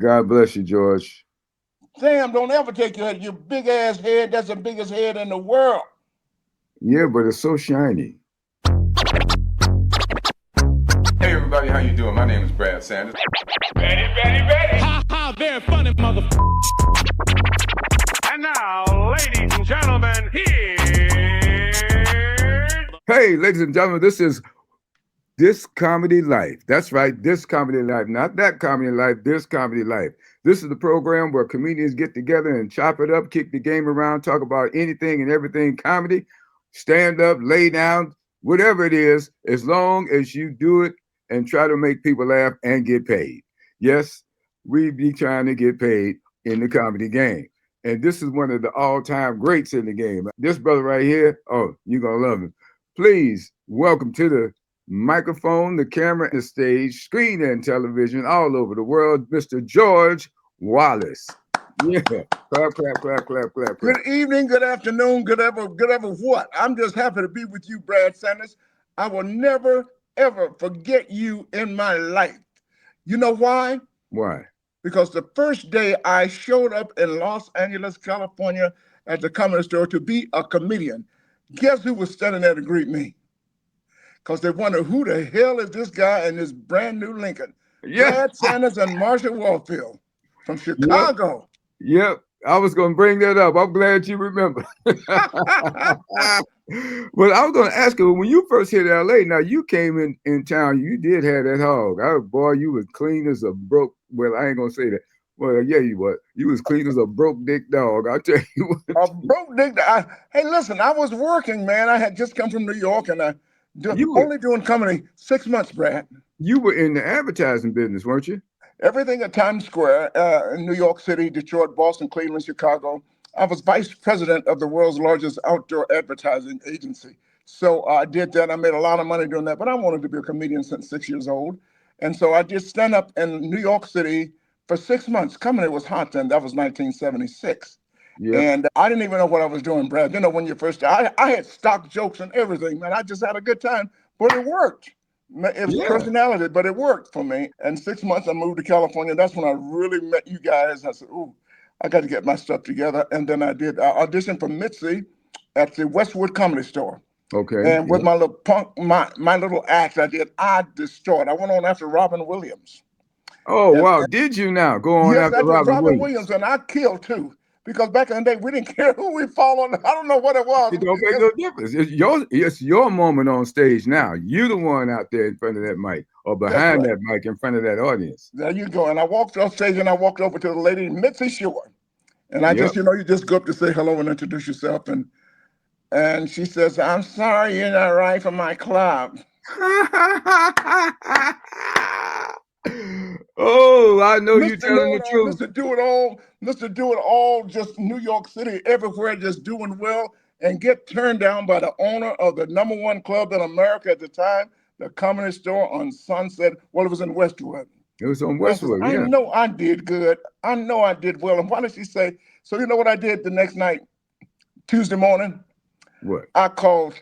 God bless you, George. Sam, don't ever take your big ass head. That's the biggest head in the world. Yeah, but it's so shiny. Hey everybody, how you doing? My name is Brad Sanders. Ready. Ha ha, very funny, mother. And now, ladies and gentlemen, Hey, ladies and gentlemen, this is This Comedy Life. That's right, This Comedy Life. Not that comedy life, This Comedy Life. This is the program where comedians get together and chop it up, kick the game around, talk about anything and everything comedy, stand up, lay down, whatever it is, as long as you do it and try to make people laugh and get paid. Yes, we be trying to get paid in the comedy game. And this is one of the all-time greats in the game. This brother right here, oh, you're going to love him. Please welcome to the microphone, the camera, the stage, screen, and television all over the world, Mr. George Wallace. Yeah. Clap, clap, clap, clap, clap. Good evening, good afternoon, good ever what. I'm just happy to be with you, Brad Sanders. I will never, ever forget you in my life. You know why? Why? Because the first day I showed up in Los Angeles, California at the Comedy Store to be a comedian, guess who was standing there to greet me? Because they wonder who the hell is this guy in this brand new Lincoln? Yeah. Brad Sanders and Marshall Warfield from Chicago. Yep. I was going to bring that up. I'm glad you remember. But I was going to ask you, when you first hit LA, now you came in town, you did have that hog. Boy, you was clean as a broke, well, I ain't going to say that. Well, yeah, you was. You was clean as a broke dick dog. I'll tell you what. A broke dick dog. Hey, listen, I was working, man. I had just come from New York and only doing comedy 6 months, Brad. You were in the advertising business, weren't you? Everything at Times Square in New York City, Detroit, Boston, Cleveland, Chicago. I was vice president of the world's largest outdoor advertising agency. So I did that. I made a lot of money doing that, but I wanted to be a comedian since 6 years old. And so I did stand up in New York City for 6 months. Comedy was hot then. That was 1976. Yep. And I didn't even know what I was doing, Brad. You know, when you first, I had stock jokes and everything, man. I just had a good time, but it worked. It was personality, but it worked for me. And 6 months, I moved to California. That's when I really met you guys. I said, "Ooh, I got to get my stuff together." And then I did audition for Mitzi at the Westwood Comedy Store. Okay. And with my little my little act, I destroyed. I went on after Robin Williams. Oh, wow. Did you now go on after Robin Williams? And I killed too. Because back in the day, we didn't care who we fall on. I don't know what it was. It don't make no difference. It's your moment on stage now. You the one out there in front of that mic or behind that mic in front of that audience. There you go. And I walked off stage and I walked over to the lady, Mitzi Shore. And I just, you just go up to say hello and introduce yourself. And she says, "I'm sorry you're not right for my club." Oh, I know you're telling the truth. Mr. Do It All, just New York City, everywhere, just doing well, and get turned down by the owner of the #1 club in America at the time, the Comedy Store on Sunset. Well, it was in Westwood. It was on Westwood, I know I did good. I know I did well. And why did she say, so you know what I did the next night, Tuesday morning? What? I called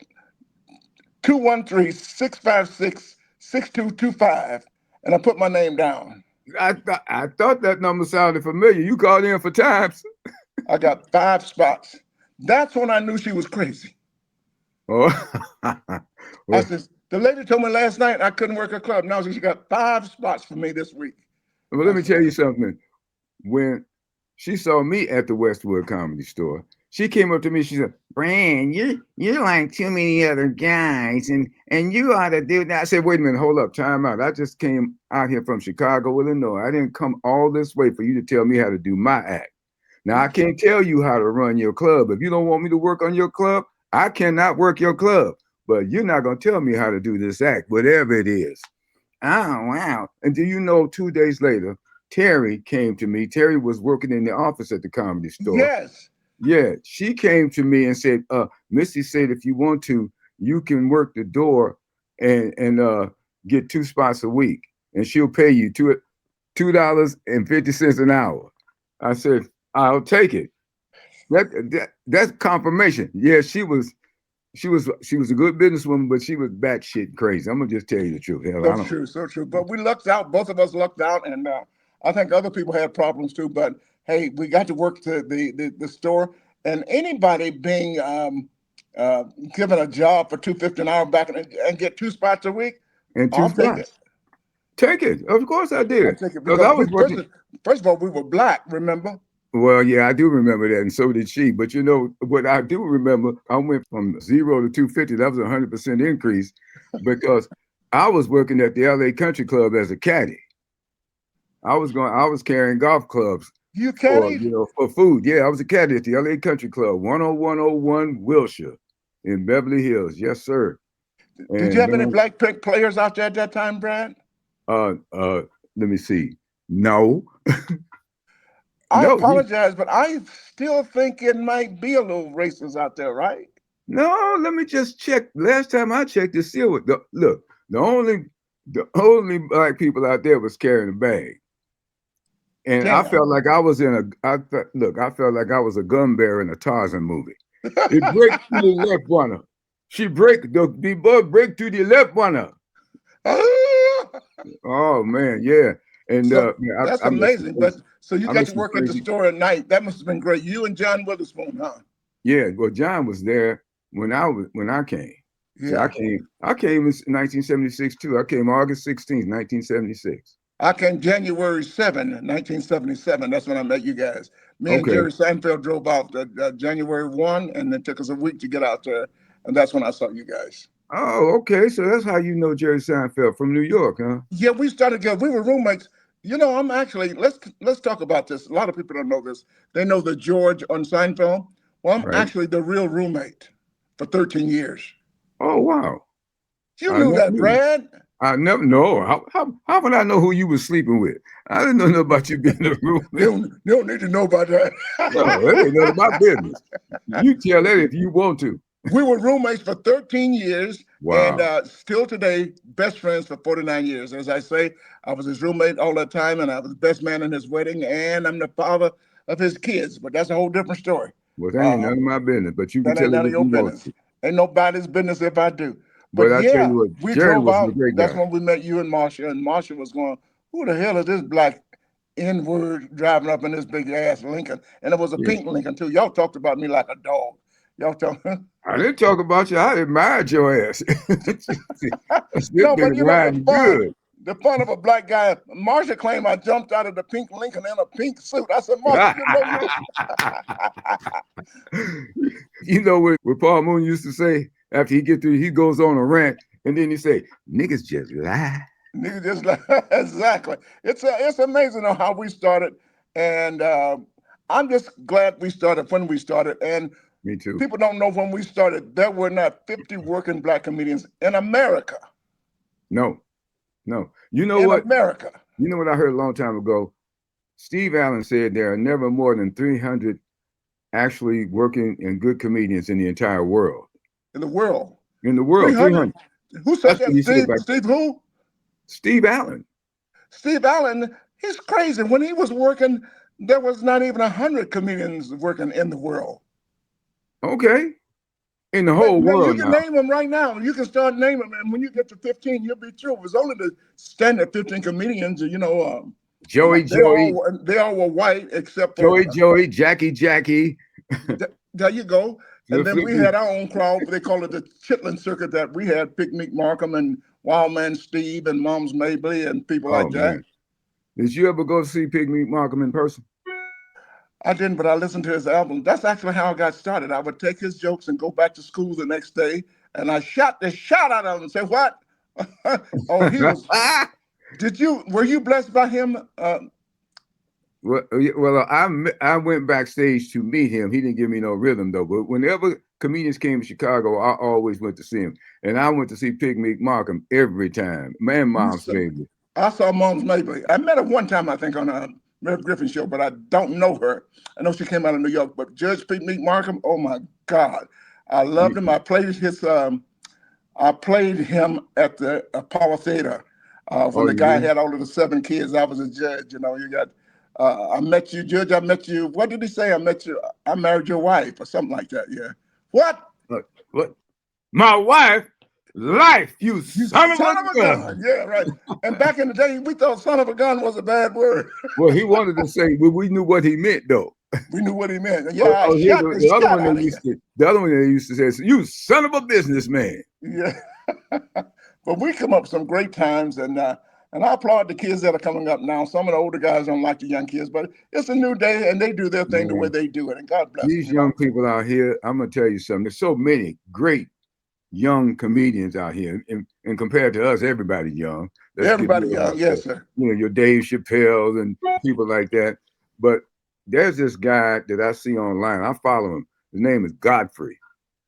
213-656-6225, and I put my name down. I thought that number sounded familiar. You called in for times. I got 5 spots. That's when I knew she was crazy. Oh. I said, the lady told me last night I couldn't work a club. Now she got 5 spots for me this week. Well, let me tell you something. When she saw me at the Westwood Comedy Store, she came up to me. She said, "Brand, you're like too many other guys, and you ought to do that." I said, "Wait a minute, hold up, time out. I just came out here from Chicago, Illinois. I didn't come all this way for you to tell me how to do my act. Now, I can't tell you how to run your club. If you don't want me to work on your club, I cannot work your club. But you're not going to tell me how to do this act, whatever it is." Oh, wow. And do you know, 2 days later, Terry came to me. Terry was working in the office at the Comedy Store. Yes. Yeah, she came to me and said, Missy said, if you want to, you can work the door and get 2 spots a week, and she'll pay you $2.50 an hour. I said, I'll take it. That's confirmation. Yeah, she was a good businesswoman, but she was batshit crazy. I'm gonna just tell you the truth. So true. But we lucked out. Both of us lucked out, and I think other people had problems too, but hey, we got to work to the store, and anybody being given a job for $2.50 an hour back and get 2 spots a week, And 2 I'll take it. spots. Take it. Of course I did. I'll take it Because because I was working. first of all, we were black, remember? Well, yeah, I do remember that, and so did she. But you know what I do remember? I went from 0 to 250. That was a 100% increase because I was working at the LA Country Club as a caddy. I was carrying golf clubs You for caddied? for food. Yeah, I was a caddy at the LA Country Club, 10101 Wilshire in Beverly Hills. Yes, sir. Did you And have any man, black players out there at that time, Brad? let me see. No, I no, apologize, but I still think it might be a little racist out there, right? no. Let me just check. Last time I checked, the seal. Look, the only black people out there was carrying a bag. And I Damn. felt like I was I felt like I was a gun bearer in a Tarzan movie. It break to the left one. She break the bug break to the left one. Oh man, yeah. And So man, that's I met some amazing. But crazy, so you I got met to some work at the crazy. store at night. That must have been great. You and John Witherspoon, huh? Yeah, well, John was there when I came. See, Yeah. I came in 1976 too. I came August 16th, 1976. I came January 7, 1977. That's when I met you guys. Me and Okay. Jerry Seinfeld drove out January 1, and it took us a week to get out there. And that's when I saw you guys. Oh, okay. So that's how you know Jerry Seinfeld from New York, huh? Yeah, we started together. We were roommates. You know, I'm actually let's talk about this. A lot of people don't know this. They know the George on Seinfeld. Well, I'm Right. actually the real roommate for 13 years. Oh, wow. You I knew never that, knew. Brad. I never know. How would I know who you were sleeping with? I didn't know about you being a They roommate. don't need to know about that. No, that ain't none of my business. You tell that if you want to. We were roommates for 13 years and Wow. still today, best friends for 49 years. As I say, I was his roommate all that time and I was best man in his wedding and I'm the father of his kids. But that's a whole different story. Well, that ain't Uh, none of my business, but you can that ain't tell it none of if your you want business. to. Ain't nobody's business if I do. But But I tell yeah, you what, we Jerry drove was a out. great That's guy. when we met you and Marsha. And Marsha was going, who the hell is this black N-word driving up in this big ass Lincoln? And it was a Yeah. pink Lincoln too. Y'all talked about me like a dog. Y'all talk. I didn't talk about you. I admired your ass. This No, nigga but you know riding good. the fun of a black guy. Marsha claimed I jumped out of the pink Lincoln in a pink suit. I said, Marsha, you know you. You know what Paul Moon used to say after he get through, he goes on a rant, and then he say, "Niggas just lie." Nigga just like exactly. It's amazing on how we started, and I'm just glad we started when we started. And Me too. people don't know when we started, there were not 50 working black comedians in America. No, no. You know In what? America. You know what I heard a long time ago? Steve Allen said there are never more than 300 actually working and good comedians in the entire world. In the world. In the world, 300. 300. Who said That's that? what he said back then. Steve who? Steve Allen. Steve Allen, he's crazy. When he was working, there was not even 100 comedians working in the world. Okay. In the But whole now you world can now. name them right now. You can start naming them, and when you get to 15, you'll be through. It was only the standard 15 comedians, Joey, they all were white except for Joey, Jackie. there you go. And then we Flip. had our own crowd. They call it the Chitlin Circuit. That we had Picnic Markham and Wildman Steve and Mom's Mabley and people Oh like that. man. Did you ever go see Pigmeat Markham in person? I didn't, but I listened to his album. That's actually how I got started. I would take his jokes and go back to school the next day, and I shot the shot out of him and say, "What? Oh, he was." Were you blessed by him? Well, I went backstage to meet him. He didn't give me no rhythm though. But whenever comedians came to Chicago, I always went to see him, and I went to see Pigmeat Markham every time. Man, Mom's Mabley. I saw Mom's Mabley. I met her one time, I think, on a Merv Griffin show, but I don't know her. I know she came out of New York, but Judge Pigmeat Markham, oh my God, I loved him. I played him at the Apollo Theater when the guy had all of the 7 kids. I was a judge. You got. I met you, Judge. I met you. What did he say? I met you. I married your wife, or something like that. Yeah. What? What? My wife? life, you son of Son of a a gun. gun. Yeah, right. And back in the day, we thought son of a gun was a bad word. Well, he wanted to say, well, we knew what he meant, though. We knew what he meant. Oh, Yeah, I oh, here's shot the the other shit one out they of you. used to. The other one they used to say, is, "You son of a businessman." Yeah. But we come up with some great times, and I applaud the kids that are coming up now. Some of the older guys don't like the young kids, but it's a new day, and they do their thing the way Man, they do it. And God bless these them. young people out here, I'm gonna tell you something. There's so many great young comedians out here, and compared to us, everybody young. Let's get Everybody real young, about yes, that. sir. You know, your Dave Chappelle and people like that. But there's this guy that I see online. I follow him. His name is Godfrey.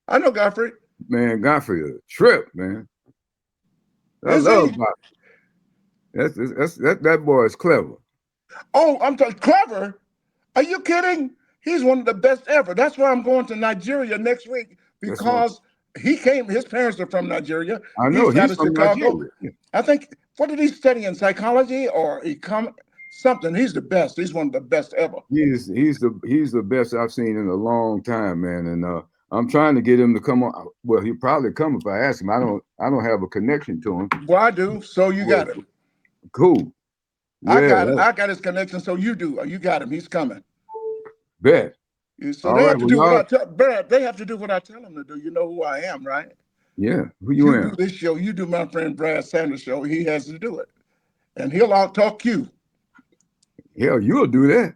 I know Godfrey. Man, Godfrey is a trip, man. I Is love he? Godfrey. That boy is clever. Oh, I'm clever. Are you kidding? He's one of the best ever. That's why I'm going to Nigeria next week That's what because he came. His parents are from Nigeria. I know. He's out He's of from Chicago. Nigeria. Yeah. I think. What did he study in psychology or something? He's the best. He's one of the best ever. He's the best I've seen in a long time, man. And I'm trying to get him to come on. Well, he'll probably come if I ask him. I don't have a connection to him. Well, I do. So you got him. Cool. I Yeah, got it. I got his connection. So you do. You got him. He's coming. bet. So All they right. have to Well, do what I y'all, tell. Brad, they have to do what I tell them to do. You know who I am, right? yeah. Who you You am? do this show. You do my friend Brad Sanders' show. He has to do it, and he'll out talk you. Hell, you'll do that.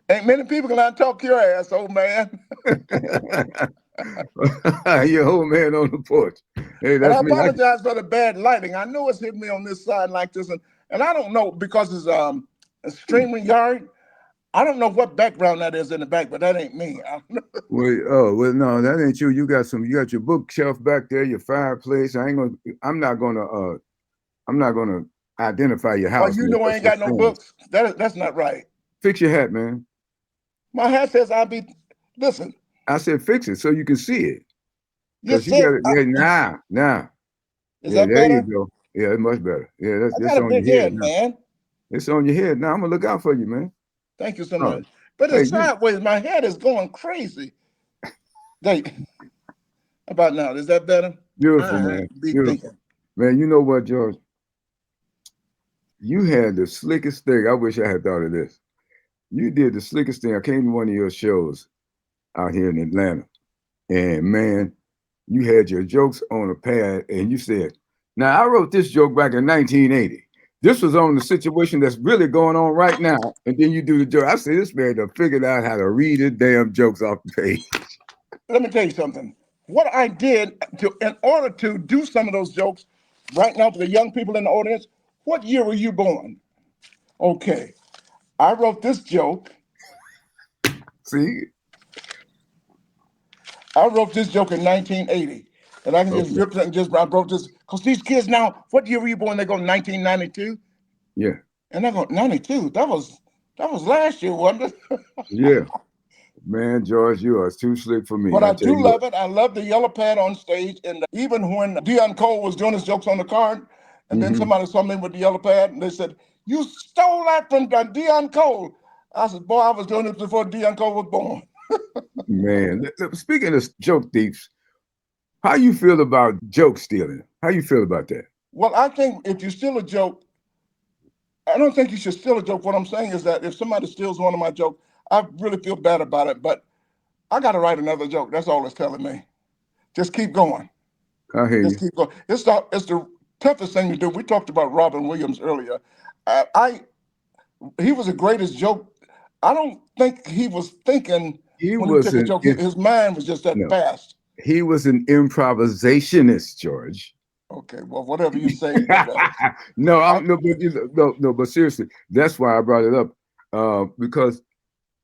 Ain't many people can out talk your ass, old man. Your old man on the porch. Hey, And that's I me. apologize for the bad lighting. I know it's hitting me on this side like this, and I don't know because it's a streaming yard. I don't know what background that is in the back, but that ain't me. Well, no, that ain't you. You got your bookshelf back there, your fireplace. I'm not gonna identify your Oh, house, you man. know I That's ain't your got no friends. books. That's not right. Fix your hat, man. My hat says I'll be. Listen, I said fix it so you can see it. you Because you said. got it. Yeah, now. Is Yeah, that there you better? go. Yeah, it's much better. Yeah, I that's got a on big your head head, now. man. It's on your head now. I'm gonna look out for you, man. Thank you so Oh, much. But hey, it's sideways. My head is going crazy. Hey, about now. Is that better? beautiful, man. Be Beautiful. thinking. Man, you know what, George? You had the slickest thing. I wish I had thought of this. You did the slickest thing. I came to one of your shows out here in Atlanta, and man, you had your jokes on a pad, and you said, "Now I wrote this joke back in 1980. This was on the situation that's really going on right now." And then you do the joke. I said, "This man done figured out how to read his damn jokes off the page." Let me tell you something. What I did in order to do some of those jokes right now for the young people in the audience, what year were you born? Okay. I wrote this joke. See? I wrote this joke in 1980. And I can just Okay. rip it and I wrote this. Because these kids now, what year were you born? They go 1992. Yeah. And I go, 92? That was last year, wasn't it? Yeah. Man, George, you are too slick for me. But I I tell do you what. love it. I love the yellow pad on stage. And even when Dion Cole was doing his jokes on the card, and then Mhm. somebody saw me with the yellow pad, and they said, "You stole that from Dion Cole." I said, "Boy, I was doing it before Dion Cole was born." Man, speaking of joke thieves, how you feel about joke stealing? How you feel about that? Well, I think if you steal a joke, I don't think you should steal a joke. What I'm saying is that if somebody steals one of my jokes, I really feel bad about it. But I got to write another joke. That's all it's telling me. Just keep going. I hear Just you. keep going. It's the toughest thing to do. We talked about Robin Williams earlier. He was the greatest joke. I don't think he was thinking He when he was took a an joke. His mind was just that no, fast. he was an improvisationist, George. Okay, well, whatever you say. But No, I, I'm no, but no, but seriously, that's why I brought it up. Because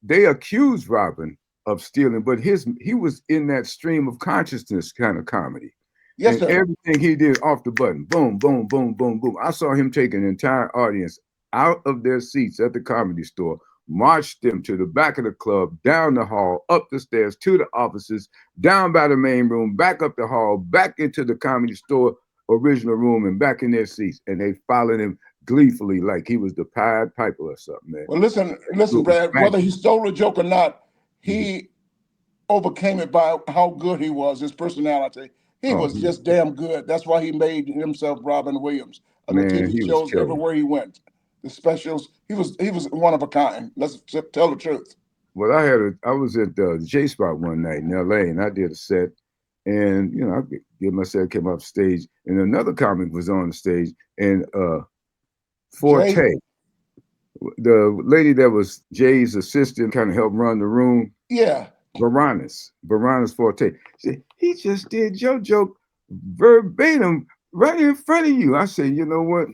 they accused Robin of stealing, but he was in that stream of consciousness kind of comedy. yes, And sir. everything he did off the button, boom, boom, boom, boom, boom. I saw him take an entire audience out of their seats at the comedy store, marched them to the back of the club, down the hall, up the stairs to the offices, down by the main room, back up the hall, back into the comedy store original room, and back in their seats. And they followed him gleefully like he was the Pied Piper or something, man. Well, listen, It was Brad. Whether he magic. stole a joke or not, Mhm. he overcame it by how good he was, his personality. He Oh, was just damn good. That's why he made himself Robin Williams on the man, TV he was shows killer. everywhere he went. The specials, he was one of a kind. Let's just tell the truth. Well, I was at the J Spot one night in LA, and I did a set, and I did my set, came off stage, and another comic was on the stage, and Forte, Jay, the lady that was Jay's assistant, kind of helped run the room. yeah. Baronis Forte. She said, he just did your joke verbatim right in front of you. I said, you know what?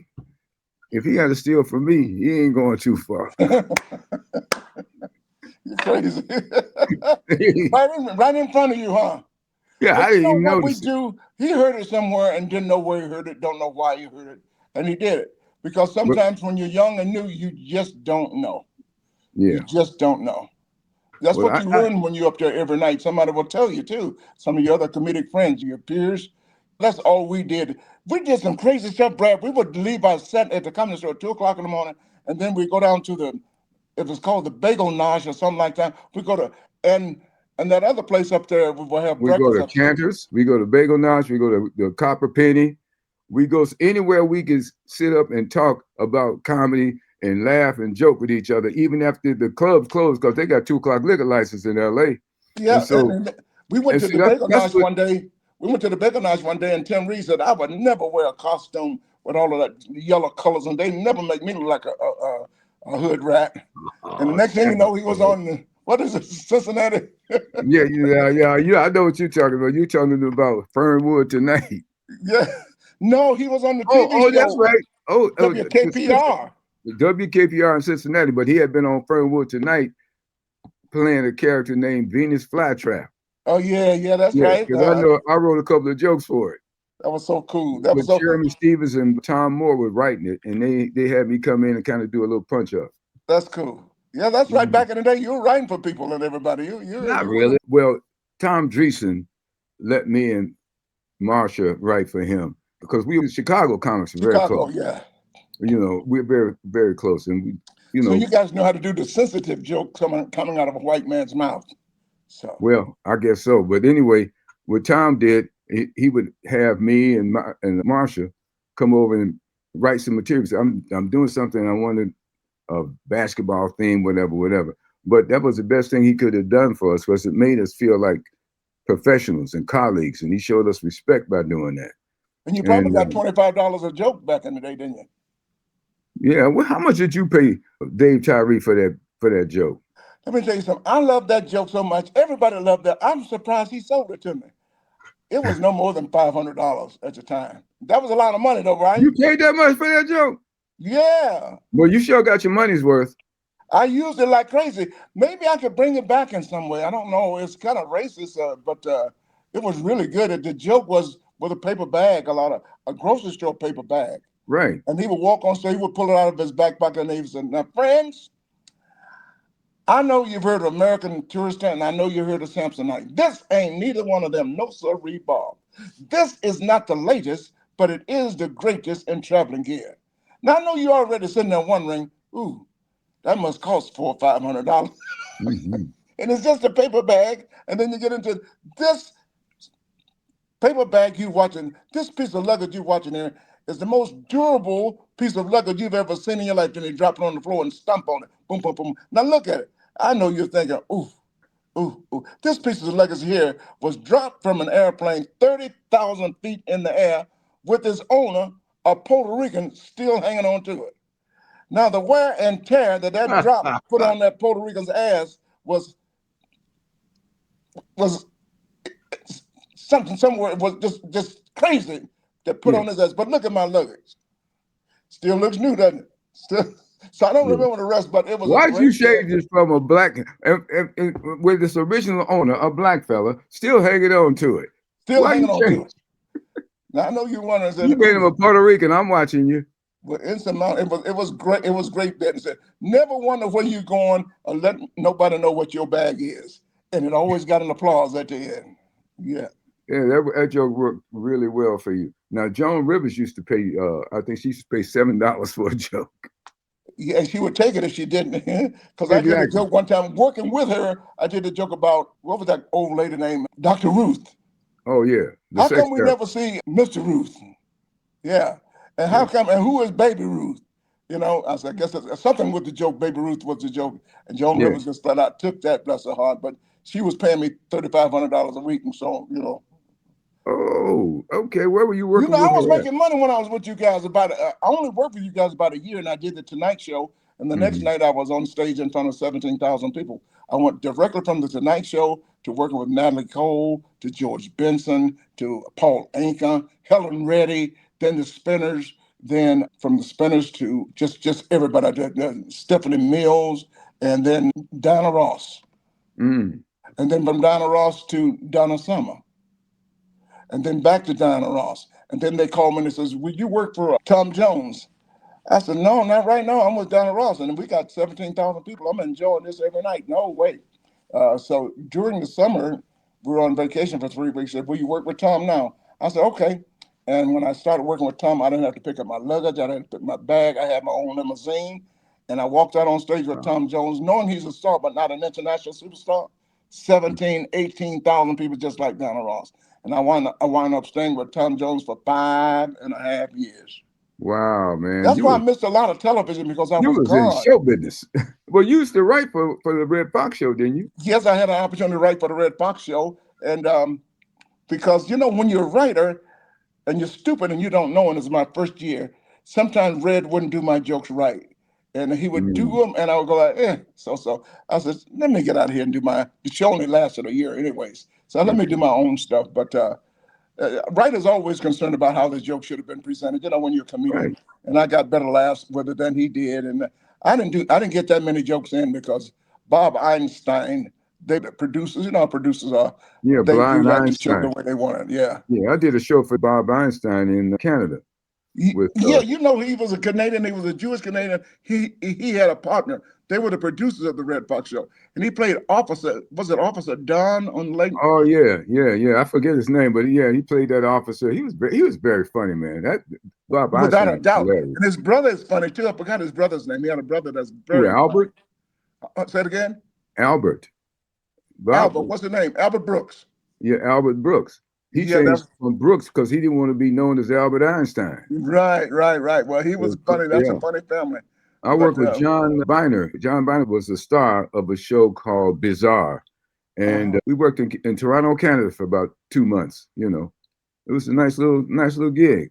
If he had to steal from me, he ain't going too far. You're crazy. right in front of you, huh? Yeah, But I you didn't know even what we notice it. do? He heard it somewhere and didn't know where he heard it, don't know why he heard it, and he did it. Because But, sometimes when you're young and new, you just don't know. yeah. You just don't know. That's Well, what you learn when you're up there every night. Somebody will tell you too. Some of your other comedic friends, your peers. That's all we did. We did some crazy stuff, Brad. We would leave our set at the comedy store at 2 o'clock in the morning, and then we go down to it was called the Bagel Nosh or something like that. We go to and that other place up there, we will have we go breakfast. to Cantor's, we go to Bagel Notch, we go to the Copper Penny. We go anywhere we can sit up and talk about comedy and laugh and joke with each other, even after the clubs closed, because they got 2 o'clock liquor license in LA. Yeah, And so and we went to see, the Bagel that's Nosh what one day. We went to the Bagel Nosh one day, and Tim Reed said, I would never wear a costume with all of that yellow colors, and they never make me look like a hood rat. And the next thing you know, he was on what is it, Cincinnati? yeah. I know what you're talking about. You're talking about Fernwood Tonight. Yeah. No, he was on the Oh, TV that's show, right. WKPR. WKPR in Cincinnati, but he had been on Fernwood Tonight playing a character named Venus Flytrap. Oh, yeah, that's Yeah, right. because I know I wrote a couple of jokes for it. That was so cool. That was But so Jeremy Stevens and Tom Moore were writing it, and they had me come in and kind of do a little punch up. That's cool. Yeah, that's right. Back in the day, you were writing for people and everybody. You Not really. Well, Tom Dreesen let me and Marsha write for him because we were Chicago comics are very Chicago, close. yeah. We're very, very close. And So you guys know how to do the sensitive joke coming out of a white man's mouth. So well, I guess so. But anyway, what Tom did, he would have me and Marsha come over and write some materials. I'm doing something I wanted a basketball theme, whatever. But that was the best thing he could have done for us because it made us feel like professionals and colleagues, and he showed us respect by doing that. And you probably got $25 a joke back in the day, didn't you? Yeah. Well, how much did you pay Dave Tyree for that joke? Let me tell you something. I love that joke so much. Everybody loved that. I'm surprised he sold it to me. It was no more than $500 at the time. That was a lot of money, though, right? You paid that much for that joke? Yeah. Well, you sure got your money's worth. I used it like crazy. Maybe I could bring it back in some way. I don't know. It's kind of racist, but it was really good. The joke was with a paper bag, a grocery store paper bag. Right. And he would walk on stage, he would pull it out of his back pocket, and he would say, now, friends, I know you've heard of American Tourister, and I know you heard of Samsonite. This ain't neither one of them. No, sir, Bob. This is not the latest, but it is the greatest in traveling gear. Now, I know you're already sitting there wondering, ooh, that must cost $400 or $500. Mm-hmm. And it's just a paper bag. And then you get into this paper bag you're watching, this piece of luggage you're watching here is the most durable piece of luggage you've ever seen in your life. Then you drop it on the floor and stomp on it. Boom, boom, boom. Now look at it. I know you're thinking, ooh. This piece of luggage here was dropped from an airplane 30,000 feet in the air with its owner, a Puerto Rican, still hanging on to it. Now, the wear and tear that drop put on that Puerto Rican's ass was somewhere. It was just crazy that put on his ass. But look at my luggage. Still looks new, doesn't it? Still. So I don't remember the rest, but it was. Why'd you shave this from a black with this original owner, a black fella, still hanging on to it? Still hanging on to it. Now I know you wondering. You made him a Puerto Rican. I'm watching you. But it was great. It was great. That said, never wonder where you're going or let nobody know what your bag is, and it always got an applause at the end. Yeah. Yeah, that joke worked really well for you. Now, Joan Rivers used to pay. I think she used to pay $7 for a joke. Yeah, she would take it if she didn't. Because I did a Exactly. joke one time working with her. I did a joke about, what was that old lady name? Dr. Ruth. Oh yeah, the How sex come we therapist. never see Mr. Ruth? Yeah. And Yeah. how come, and who is Baby Ruth? You know, I said, I guess it's something with the joke. Baby Ruth was the joke. And Joan Yeah. Rivers just flat out took that, bless her heart. But she was paying me $3,500 a week. And so, you know. Oh, okay. Where were you You working know, I with was her at? making money when I was with you guys. I only worked with you guys about a year, and I did the Tonight Show. And the next Mhm. night, I was on stage in front of 17,000 people. I went directly from the Tonight Show to working with Natalie Cole, to George Benson, to Paul Anka, Helen Reddy, then the Spinners, then from the Spinners to just everybody. I did Stephanie Mills, and then Donna Ross, Mm. and then from Donna Ross to Donna Summer, and then back to Diana Ross. And then they called me and they says, "Will you work for Tom Jones?" I said, "No, not right now. I'm with Diana Ross, and we got 17,000 people. I'm enjoying this every night. No way." So during the summer, we were on vacation for 3 weeks. They said, "Will you work with Tom now?" I said, "Okay." And when I started working with Tom, I didn't have to pick up my luggage. I didn't pick my bag. I had my own limousine. And I walked out on stage with Wow. Tom Jones, knowing he's a star, but not an international superstar. 17, 18,000 people just like Diana Ross. And I wound up staying with Tom Jones for 5.5 years. Wow, man. That's why I missed a lot of television because I You was was in gone. show business. Well, you used to write for the Redd Foxx show, didn't you? Yes, I had an opportunity to write for the Redd Foxx show. And because, you know, when you're a writer and you're stupid and you don't know, and it's my first year, sometimes Redd wouldn't do my jokes right. And he would do Mm. them, and I would go like, so. I said, let me get out of here and do the show only lasted a year anyways. So let me do Okay. my own stuff. But writer's always concerned about how the joke should have been presented. You know, when you're a comedian, Right. and I got better laughs with it than he did, and I didn't get that many jokes in because Bob Einstein, the producers, you know how producers are, Yeah, they Blind rewrite the show Einstein. the way they want it. Yeah. Yeah, I did a show for Bob Einstein in Canada with Yeah, you know, he was a Canadian. He was a Jewish Canadian. He had a partner. They were the producers of the Redd Foxx show, and he played Officer. Was it Officer Don on Lake? oh yeah. I forget his name, but yeah, he played that officer. He was very funny, man. That Bob Without Einstein a was doubt. hilarious. And his brother is funny too. I forgot his brother's name. He had a brother that's Who, very funny. Albert? Say it again. Albert. Bob, Albert. What's the name? Albert Brooks. yeah, Albert Brooks. He Yeah, changed that's from Brooks because he didn't want to be known as Albert Einstein. right. Well, he was funny. That's a Yeah. funny family. I But worked with John Biner. John Biner was the star of a show called Bizarre. And uh, we worked in Toronto, Canada for about 2 months. You know, it was a nice little gig.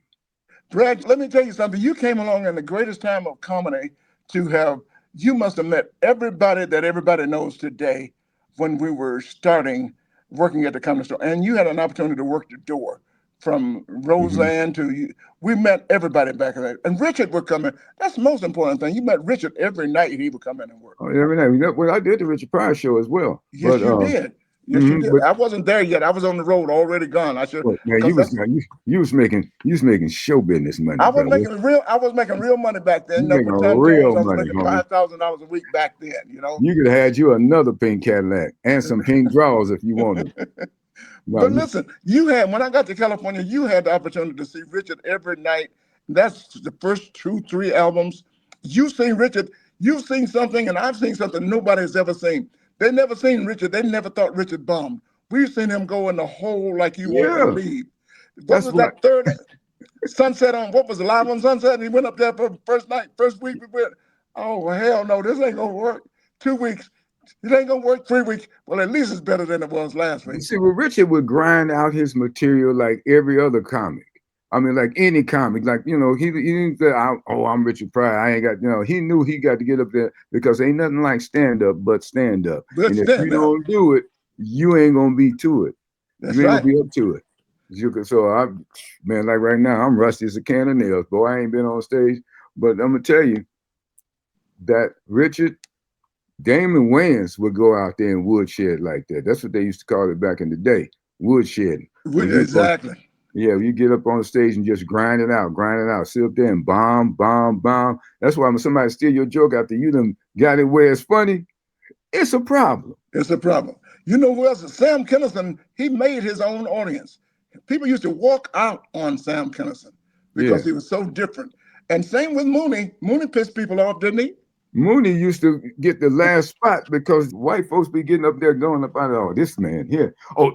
Brad, let me tell you something. You came along in the greatest time of comedy to have, you must have met everybody that everybody knows today when we were starting working at the comedy store. And you had an opportunity to work the door from Hmm. Roseanne to you. We met everybody back then. And Richard would come in. That's the most important thing. You met Richard every night he would come in and work. Oh, every night. Well, I did the Richard Pryor show as well. Yes, you did. Yes, you did. But I wasn't there yet. I was on the road already gone. I should, well, man, because that's you was making show business money, brother. I was making real money back then. You You know, making with Tom Jones, real I was money, making homie. $5,000 a week back then, you know. You could have had you another pink Cadillac and some pink drawers if you wanted. No, But listen, you had when I got to California, you had the opportunity to see Richard every night. That's the first two, three albums. You've seen Richard, you've seen something, and I've seen something nobody has ever seen. They never seen Richard, they never thought Richard bombed. We've seen him go in the hole like you won't yeah, believe. What that's was what. that third Sunset on what was it, Live on Sunset? And he went up there for the first night, first week we went, oh well, hell no, this ain't gonna work. 2 weeks, it ain't gonna work. 3 weeks. Well, at least it's better than it was last week. See, well, Richard would grind out his material like every other comic. I mean, like any comic, like he didn't say, "Oh, I'm Richard Pryor. I ain't got." He knew he got to get up there because ain't nothing like stand up but stand up. But And if you stand up. don't do it, you ain't gonna be to it. That's You ain't gonna right. be up to it. Man, like right now, I'm rusty as a can of nails. Boy, I ain't been on stage, but I'm gonna tell you that Richard, Damon Wayans would go out there and woodshed like that. That's what they used to call it back in the day, woodshedding. When you Exactly. yeah, you get up on the stage and just grind it out, sit up there and bomb. That's why when somebody steal your joke after you done got it where it's funny, it's a problem. It's a problem. You know who else? Sam Kinison, he made his own audience. People used to walk out on Sam Kinison because Yeah. he was so different. And same with Mooney. Mooney pissed people off, didn't he? Mooney used to get the last spot because white folks be getting up there going about, oh, this man here. Oh,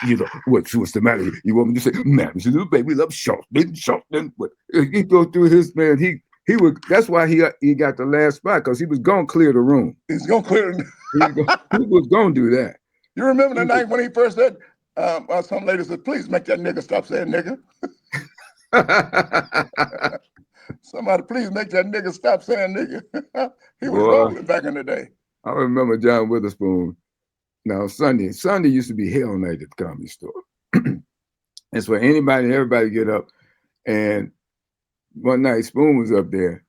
you know, what's the matter? You want me to say, man, little baby love something. But he go through his, man, he would, that's why he got the last spot, because he was going to clear the room. He's going to clear it. He was going to do that. You remember the night when he first said, some lady said, please make that nigga stop saying nigga. Somebody please make that nigga stop saying nigga. He was rolling back in the day. I remember John Witherspoon. Now Sunday used to be hell night at the Comedy Store. It's where everybody get up. And one night Spoon was up there,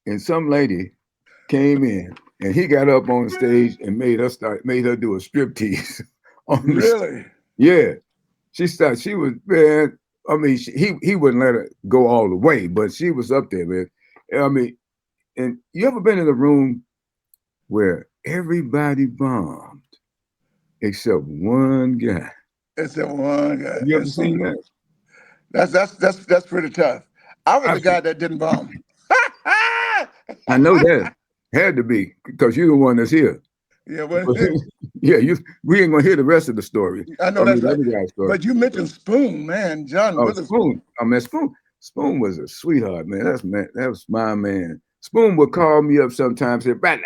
and some lady came in, and he got up on stage and made her do a striptease. Really? Yeah. She was, man. I mean, he wouldn't let her go all the way, but she was up there, man. I mean, and you ever been in a room where everybody bombed except one guy? Except one guy. You ever seen that? That's pretty tough. I was the guy that didn't bomb. I know that had to be, because you're the one that's here. Yeah, well, we ain't gonna hear the rest of the story. I know that's right. But you mentioned Spoon, man, John Witherspoon. Spoon was a sweetheart, man. That was my man. Spoon would call me up sometimes and say, Bradley.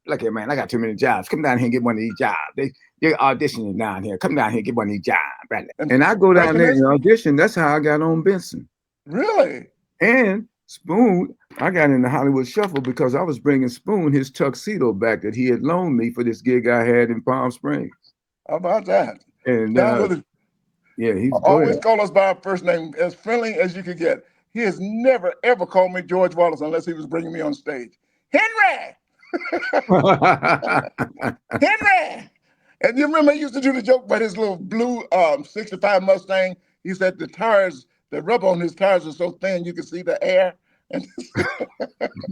Look here, man, I got too many jobs. Come down here and get one of these jobs. They're auditioning down here. Come down here and get one of these jobs, Bradley. And I go down there and audition. That's how I got on Benson. Really? And Spoon, I got in the Hollywood Shuffle because I was bringing Spoon his tuxedo back that he had loaned me for this gig I had in Palm Springs. How about that? And he's always call us by our first name, as friendly as you could get. He has never ever called me George Wallace unless he was bringing me on stage. Henry. Henry. And you remember he used to do the joke about his little blue 65 Mustang. He said the rubber on his tires are so thin you can see the air. And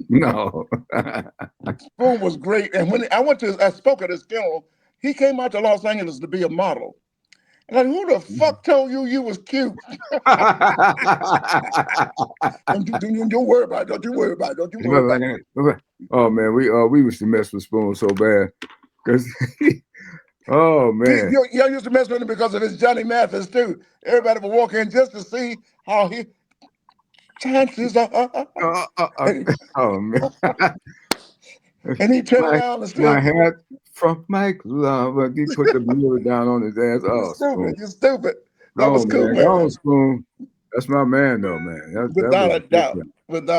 no. Spoon was great. And when I spoke at his funeral, he came out to Los Angeles to be a model. And like, who the fuck told you was cute? Don't worry about it. Don't you worry about it. Oh man, we used to mess with Spoon so bad. Because oh man. Y'all used to mess with him because of his Johnny Mathis too. Everybody would walk in just to see how he chances are. Oh man. And he turned around and my hat from Mike Love, but he put the mirror down on his ass. Oh, you're stupid. That was cool, man. Oh, Spoon. That's my man, though, man. Without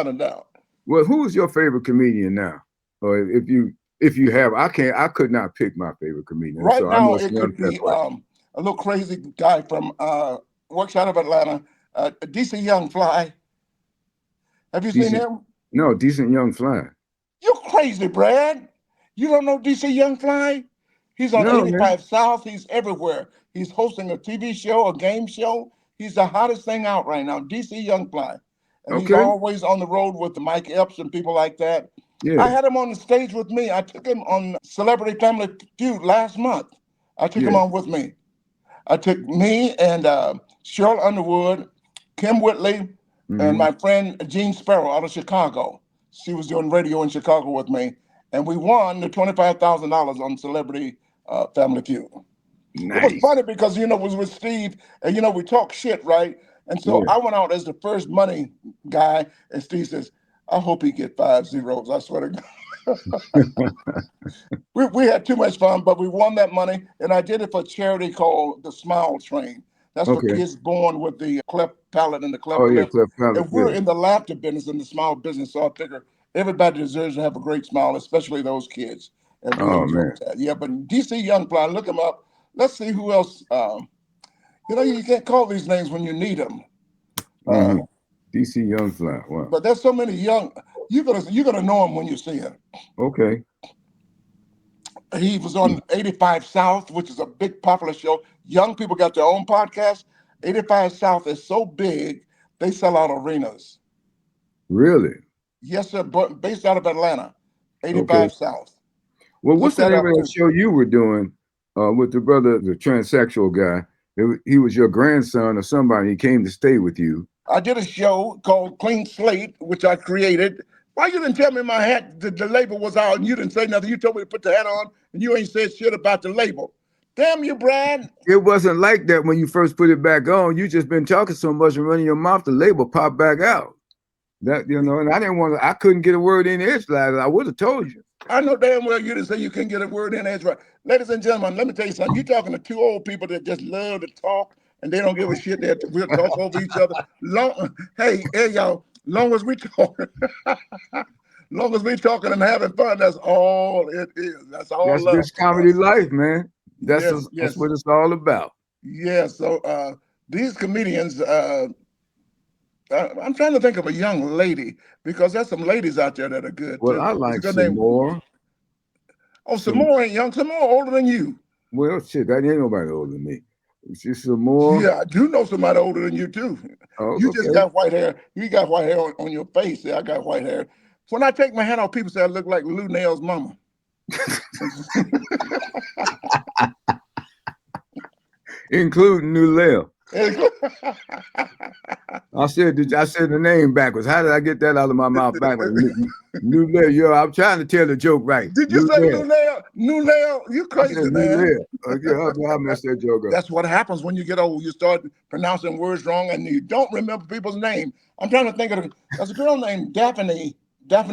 a doubt. Well, who is your favorite comedian now? Or if you have, I could not pick my favorite comedian. Right now, it could be a little crazy guy from works out of Atlanta, DC Young Fly. Have you seen him? No, Decent Young Fly. You're crazy, Brad. You don't know DC Young Fly? He's on 85 South. He's everywhere. He's hosting a TV show, a game show. He's the hottest thing out right now, DC Young Fly. And he's always on the road with the Mike Epps and people like that. Yeah. I had him on the stage with me. I took him on Celebrity Family Feud last month. I took him on with me. I took me and Cheryl Underwood, Kim Whitley, and my friend Jean Sparrow out of Chicago. She was doing radio in Chicago with me. And we won the $25,000 on Celebrity Family Feud. Nice. It was funny because, it was with Steve, and, we talk shit, right? And so I went out as the first money guy, and Steve says, I hope he get 5 zeros, I swear to God. we had too much fun, but we won that money, and I did it for a charity called the Smile Train. That's for kids born with the cleft palate and the cleft lip. And we're in the laughter business and the smile business, so I figure everybody deserves to have a great smile, especially those kids. And man. Yeah, but DC Young Fly, look him up. Let's see who else. You can't call these names when you need them. DC Young Fly, wow. But there's so many young. You're gonna know him when you see him. Okay. He was on 85 South, which is a big popular show. Young people got their own podcast. 85 South is so big, they sell out arenas. Really? Yes, sir. But based out of Atlanta, 85 South. Well, what's the name of that show you were doing with the transsexual guy? He was your grandson or somebody. He came to stay with you. I did a show called Clean Slate, which I created. Why you didn't tell me my hat, the label was out, and you didn't say nothing? You told me to put the hat on, and you ain't said shit about the label. Damn you, Brad. It wasn't like that when you first put it back on. You just been talking so much and running your mouth, the label popped back out. That, you know, and I didn't want to, I couldn't get a word in edgewise. I would have told you. I know damn well you didn't say you couldn't get a word in edgewise. Ladies and gentlemen, let me tell you something. You're talking to two old people that just love to talk, and they don't give a shit that we'll talk over each other. Hey, y'all, long as we talking, long as we talking and having fun, that's all it is. That's all That's love. this comedy life, man. That's what it's all about. Yeah, so these comedians, I'm trying to think of a young lady, because there's some ladies out there that are good. Well, too. I like some more. Oh, some more ain't young, some more older than you. Well, shit, that ain't nobody older than me. It's some more. Yeah, I do know somebody older than you too. Oh, You okay. just got white hair. You got white hair on your face. Yeah, I got white hair. When I take my hat off, people say I look like Lou Nail's mama. Including New Lil. I said the name backwards. How did I get that out of my mouth backwards? New Lil, yo, I'm trying to tell the joke right. Did you say Lou Nail? Lou Nail, you crazy, man. I messed that joke up. That's what happens when you get old. You start pronouncing words wrong and you don't remember people's name. I'm trying to think of there's a girl named Daphne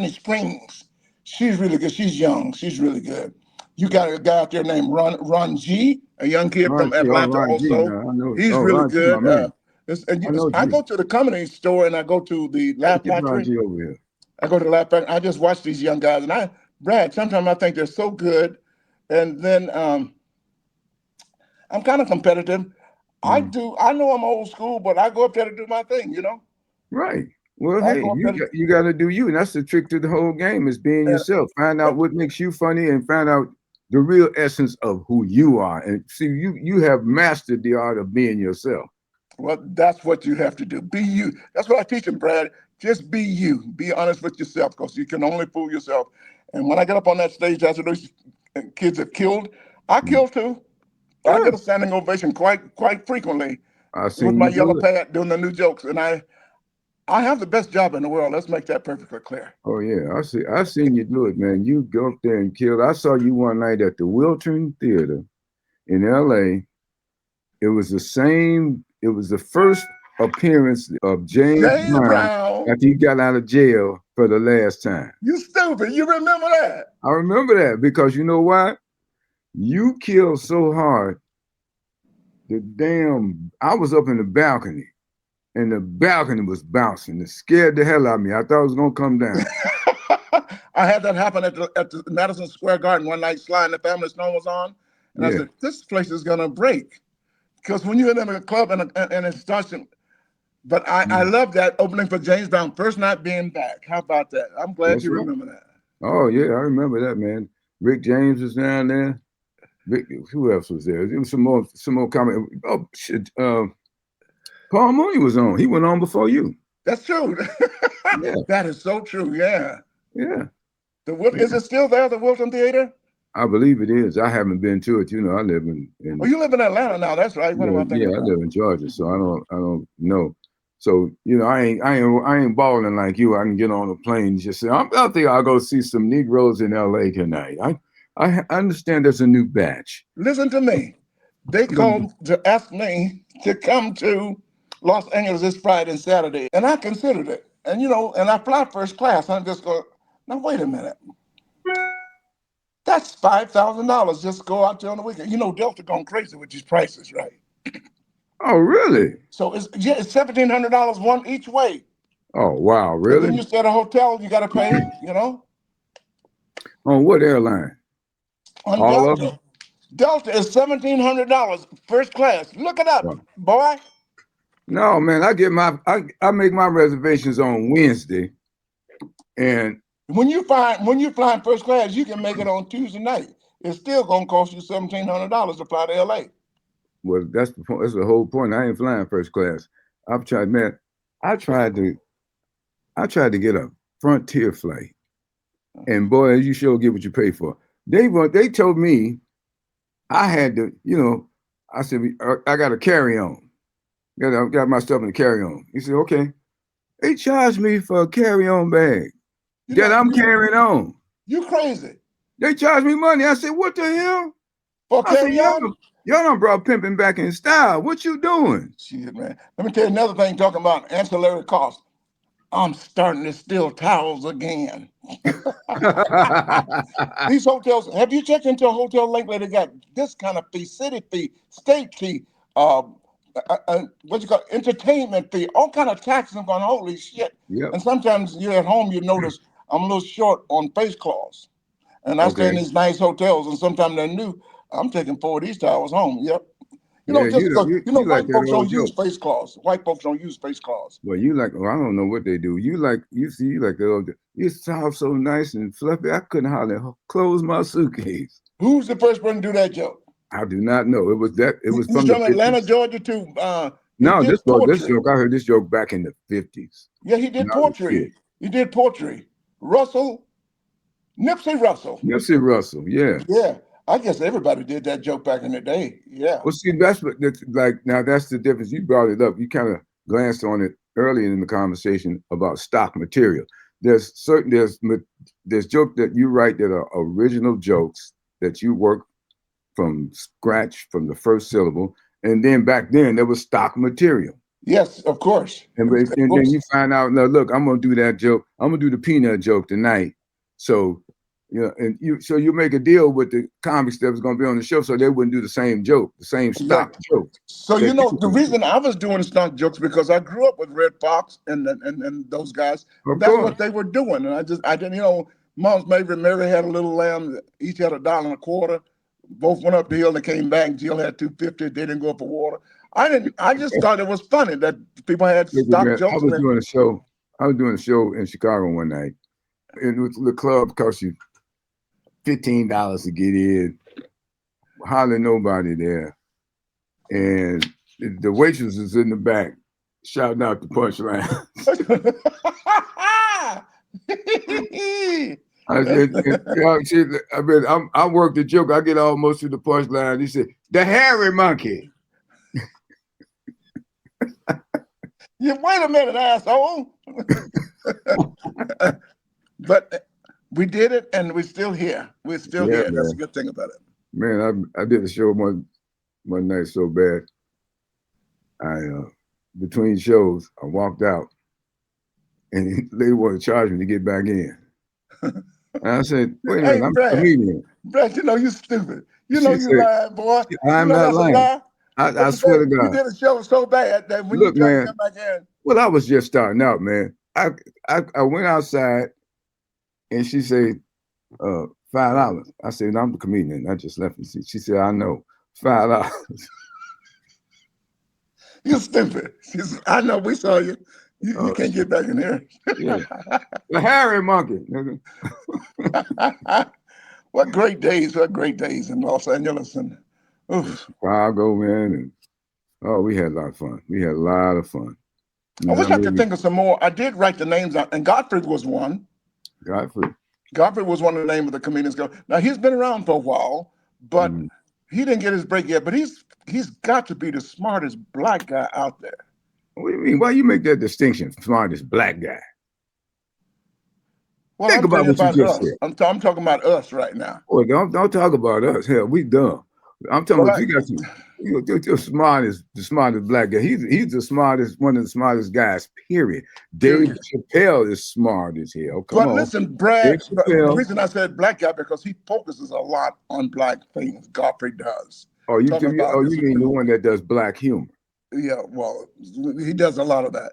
Springs. She's really good. She's young. She's really good. You got a guy out there named Ron G, a young kid from Atlanta also. He's really good. I go to the comedy store and I go to the Laugh Factory. I go to the Laugh Factory. I just watch these young guys, and Brad, sometimes I think they're so good. And then I'm kind of competitive. I know I'm old school, but I go up there to do my thing, you know? Right. Well, hey, you got to do you. And that's the trick to the whole game, is being yourself. Find out what makes you funny and find out the real essence of who you are. And see, you have mastered the art of being yourself. Well, that's what you have to do. Be you. That's what I teach them, Brad. Just be you. Be honest with yourself, because you can only fool yourself. And when I get up on that stage after those kids have killed, I kill too. I get a standing ovation quite frequently with my yellow pad doing the new jokes. And I have the best job in the world. Let's make that perfectly clear. Oh yeah, I seen you do it, man. You go up there and killed. I saw you one night at the Wiltern Theater in LA. It was the first appearance of James Brown after he got out of jail for the last time. You stupid. You remember that? I remember that, because you know why? You killed so hard. I was up in the balcony, and the balcony was bouncing. It scared the hell out of me. I thought it was gonna come down. I had that happen at the Madison Square Garden one night. Sly and the Family Stone was on, and I said, "This place is gonna break," because when you're in a club and it starts. But I love that opening for James Brown, first night being back. How about that? I'm glad you remember that. Oh yeah, I remember that, man. Rick James was down there. Who else was there? There was some more comedy. Oh shit, Paul Mooney was on. He went on before you. That's true. That is so true. Yeah. Yeah. Is it still there, the Wilton Theater? I believe it is. I haven't been to it. You know, I live in Oh, you live in Atlanta now. That's right. What am I thinking? Yeah, I live in Georgia, so I don't know. So, you know, I ain't balling like you. I can get on a plane and just say, I think I'll go see some Negroes in LA tonight. I understand there's a new batch. Listen to me. They called to ask me to come to Los Angeles this Friday and Saturday, and I considered it. And, you know, and I fly first class. I'm just going, now, wait a minute. That's $5,000 just go out there on the weekend. You know, Delta gone crazy with these prices, right? Oh, really? So it's $1,700 one each way. Oh, wow, really? And then you stay at a hotel, you got to pay, you know? On what airline? On All Delta. of them? Delta is $1,700 first class. Look it up, boy. No, man, I make my reservations on Wednesday, and when you fly first class, you can make it on Tuesday night. It's still gonna cost you $1,700 to fly to LA. Well, that's the point. That's the whole point. I ain't flying first class. I tried to get a Frontier flight, and boy, you sure get what you pay for. They told me I had to, you know, I said I got to carry on. got my stuff in the carry-on. He said, okay. They charged me for a carry-on bag that I'm carrying on. You crazy. They charged me money. I said, what the hell? For I said, carry-on? y'all done brought pimping back in style. What you doing? Shit, man. Let me tell you another thing talking about ancillary costs. I'm starting to steal towels again. These hotels, have you checked into a hotel lately? They got this kind of fee, city fee, state fee, what you call it, entertainment fee, all kind of taxes. I'm going, holy shit. Yep. And sometimes you're at home, you notice I'm a little short on face cloths. And I stay in these nice hotels, and sometimes they're new. I'm taking 4 of these towels home. Yep. Just because, like white that folks old don't use joke. face cloths. White folks don't use face cloths. Well, you like, I don't know what they do. You like that old joke. You sound so nice and fluffy. I couldn't hardly close my suitcase. Who's the first person to do that joke? I do not know. It was He's from from the Atlanta, 50s. Georgia, too. No, this joke, I heard this joke back in the 50s. Yeah, he did poetry. He did poetry. Nipsey Russell. Nipsey Russell, yeah. Yeah, I guess everybody did that joke back in the day. Yeah. Well, see, that's now that's the difference. You brought it up. You kind of glanced on it earlier in the conversation about stock material. There's jokes that you write that are original jokes that you work from scratch from the first syllable. And then back then there was stock material. Yes, of course. And then you find out, now look, I'm gonna do that joke. I'm gonna do the peanut joke tonight. So, you make a deal with the comics that was gonna be on the show, so they wouldn't do the same joke, the same stock joke. So the reason I was doing stock jokes because I grew up with Redd Foxx and those guys. That's what they were doing, and I didn't. Mom's Mary had a little lamb. Each had $1.25. Both went up the hill and came back. Jill had $2.50. They didn't go up for water. I just thought it was funny that people had stock jokes. I was doing a show in Chicago one night, and the club cost you $15 to get in. Hardly nobody there, and the waitress was in the back shouting out the punchline. I worked the joke. I get almost to the punchline. He said, "The hairy monkey." Yeah, wait a minute, asshole. But we did it, and we're still here. We're still here. Man. That's a good thing about it. Man, I did a show one night so bad. Between shows, I walked out, and they wanted to charge me to get back in. And I said, "Wait a minute, I'm a comedian." Brad, you stupid. You lying, boy. I'm not lying. I swear to God. You did a show so bad that when you tried to come back in. Well, I was just starting out, man. I went outside, and she said, $5. I said, "I'm a comedian. I just left." She said, "I know, $5." You stupid. She said, "I know. We saw you. You can't get back in here." Yeah. The hairy monkey. What great days in Los Angeles and Chicago, man. And we had a lot of fun. I wish I could think of some more. I did write the names out, and Godfrey was one. Godfrey was one of the names of the comedians. Now he's been around for a while, but he didn't get his break yet. But he's got to be the smartest black guy out there. What do you mean? Why you make that distinction? Smartest black guy. Well, think about what you just said. I'm talking about us right now. Oh, don't talk about us. Hell, we dumb. I'm talking about you got some. You're the smartest black guy. He's the smartest, one of the smartest guys. Period. Dave Chappelle is smart as hell. Come on. Listen, Brad. The reason I said black guy because he focuses a lot on black things. Godfrey does. Oh, you mean the one that does black humor? Yeah, well, he does a lot of that.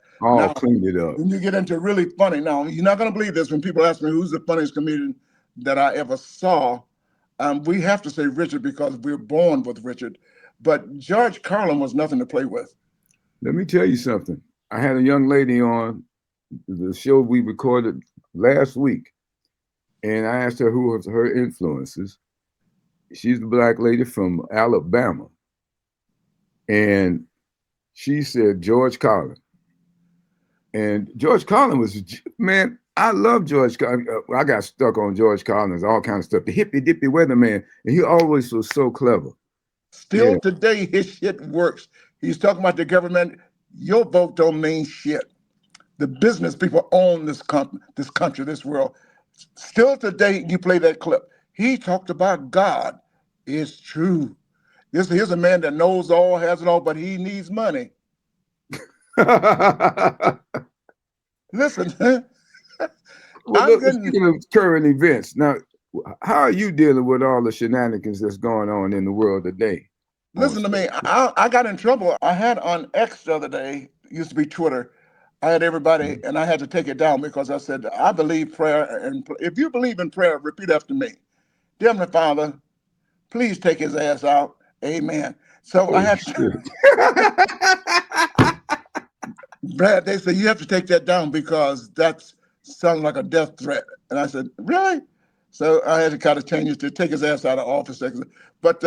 Cleaned it up. When you get into really funny, now you're not going to believe this when people ask me who's the funniest comedian that I ever saw. We have to say Richard because we're born with Richard, but George Carlin was nothing to play with. Let me tell you something. I had a young lady on the show we recorded last week, and I asked her who was her influences. She's the black lady from Alabama, and she said George Carlin. And George Carlin was, man, I love George Carlin. I got stuck on George Carlin, all kinds of stuff. The hippy dippy weatherman, and he always was so clever. Still today, his shit works. He's talking about the government Your vote don't mean shit. The business people own this country, this world. Still today, you play that clip. He talked about God. It's true. Here's a man that knows all, has it all, but he needs money. Listen, Well, look, speaking of current events, now, how are you dealing with all the shenanigans that's going on in the world today? Listen to me. I got in trouble. I had on X the other day, used to be Twitter. I had everybody, and I had to take it down because I said, I believe prayer. And if you believe in prayer, repeat after me. Dear Heavenly Father, please take his ass out. Amen. So I had Brad, they said, you have to take that down because that sounds like a death threat. And I said, really? So I had to kind of change it to take his ass out of office. But